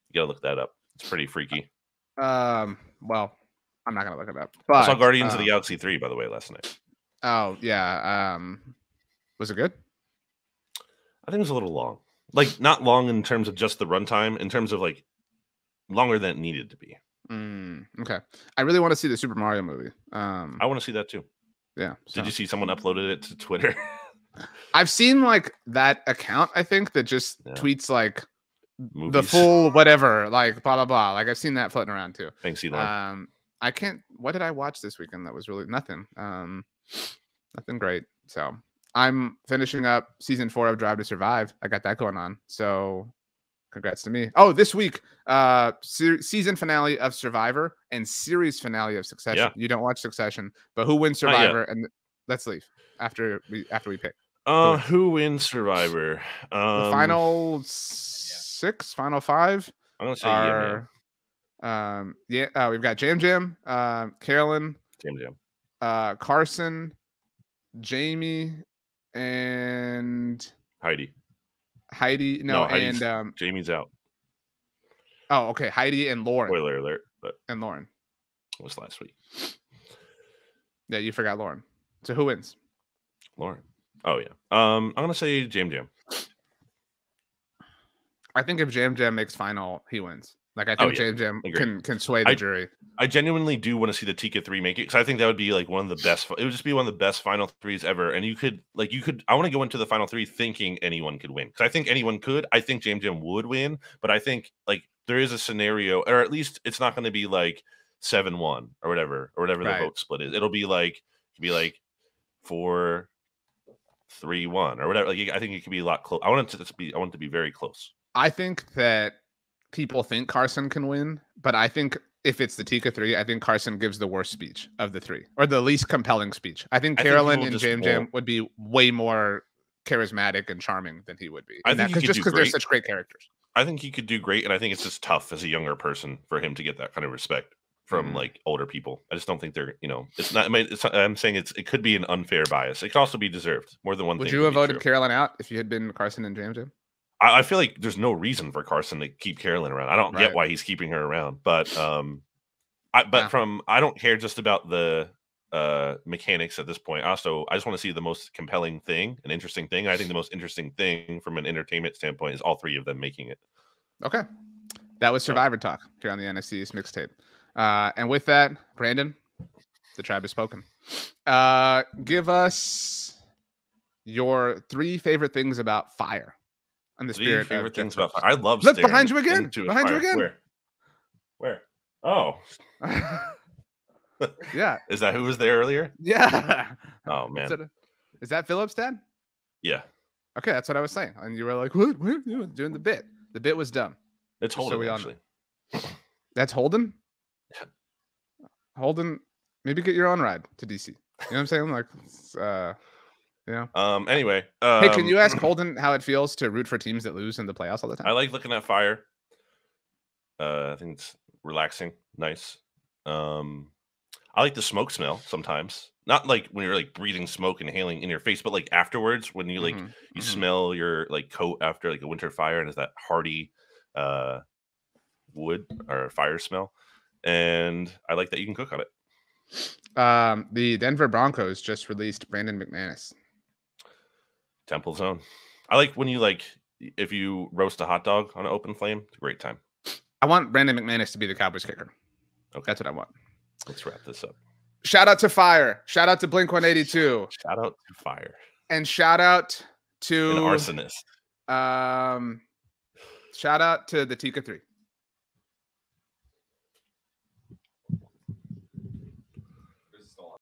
You gotta look that up. It's pretty freaky. Well, I'm not gonna look it up. But I saw Guardians of the Galaxy 3, by the way, last night. Oh yeah. Was it good? I think it was a little long. Like, not long in terms of just the runtime, in terms of like longer than it needed to be. Okay. I really want to see the Super Mario movie. I want to see that too. Yeah. So. Did you see someone uploaded it to Twitter? I've seen like that account, I think, that just tweets like movies. The full whatever, like blah blah blah. Like, I've seen that floating around too. Thanks, Elon. I can't. What did I watch this weekend? That was really nothing. Nothing great. So I'm finishing up season 4 of Drive to Survive. I got that going on. So congrats to me. Oh, this week, season finale of Survivor and series finale of Succession. Yeah. You don't watch Succession, but who wins Survivor? And let's leave after we pick. Who wins Survivor? The final 6, final 5. I'm gonna say we've got Jam, Carolyn, Carson, Jamie, and Heidi. No, and Jamie's out. Oh, okay. Heidi and Lauren. Spoiler alert. And Lauren. It was last week. Yeah, you forgot Lauren. So who wins? Lauren. Oh yeah. I'm gonna say Jam. I think if Jam makes final, he wins. Like, I think Jam can sway the jury. I genuinely do want to see the Tika 3 make it, because I think that would be like one of the best. It would just be one of the best final 3s ever. And you could. I want to go into the final 3 thinking anyone could win, because I think anyone could. I think Jam Would win, but I think like there is a scenario, or at least it's not going to be like 7-1 or whatever the vote split is. It'll be like 4-3-1 or whatever. Like, I think it could be a lot close. I want it to be very close. I think that people think Carson can win, but I think if it's the Tika 3, I think Carson gives the worst speech of the 3, or the least compelling speech. I think Carolyn and Jam would be way more charismatic and charming than he would be. I think because they're such great characters. I think he could do great, and I think it's just tough as a younger person for him to get that kind of respect from like older people. I just don't think they're, it's not. I'm saying it could be an unfair bias. It could also be deserved. More than one thing. Would you have voted Carolyn out if you had been Carson and Jam? I feel like there's no reason for Carson to keep Carolyn around. I don't get why he's keeping her around, but I don't care just about the mechanics at this point. Also, I just want to see the most compelling thing, an interesting thing. I think the most interesting thing from an entertainment standpoint is all 3 of them making it. Okay, that was Survivor Talk here on the NFC's Mixtape. And with that, Brandon, the tribe has spoken. Give us your 3 favorite things about fire. In the spirit favorite of things Jeff about fire. I love Look staring behind you again. into a Behind you fire. again. Where? Oh. Yeah. Is that who was there earlier? Yeah. Oh man. Is that Phillips, Dad? Yeah. Okay, that's what I was saying. And you were like, what are you doing? Doing the bit. The bit was dumb. It's Holden, actually. That's Holden? Yeah. Holden, maybe get your own ride to DC. You know what I'm saying? Like, yeah. Anyway. Hey, can you ask Holden how it feels to root for teams that lose in the playoffs all the time? I like looking at fire. I think it's relaxing, nice. I like the smoke smell sometimes. Not like when you're like breathing smoke and inhaling in your face, but like afterwards when you like you smell your like coat after like a winter fire and it's that hearty wood or fire smell. And I like that you can cook on it. The Denver Broncos just released Brandon McManus. Temple Zone. I like when you like if you roast a hot dog on an open flame, it's a great time. I want Brandon McManus to be the Cowboys kicker. Okay. That's what I want. Let's wrap this up. Shout out to Fire. Shout out to Blink-182. Shout out to Fire. And shout out to an arsonist. Shout out to the Tika 3.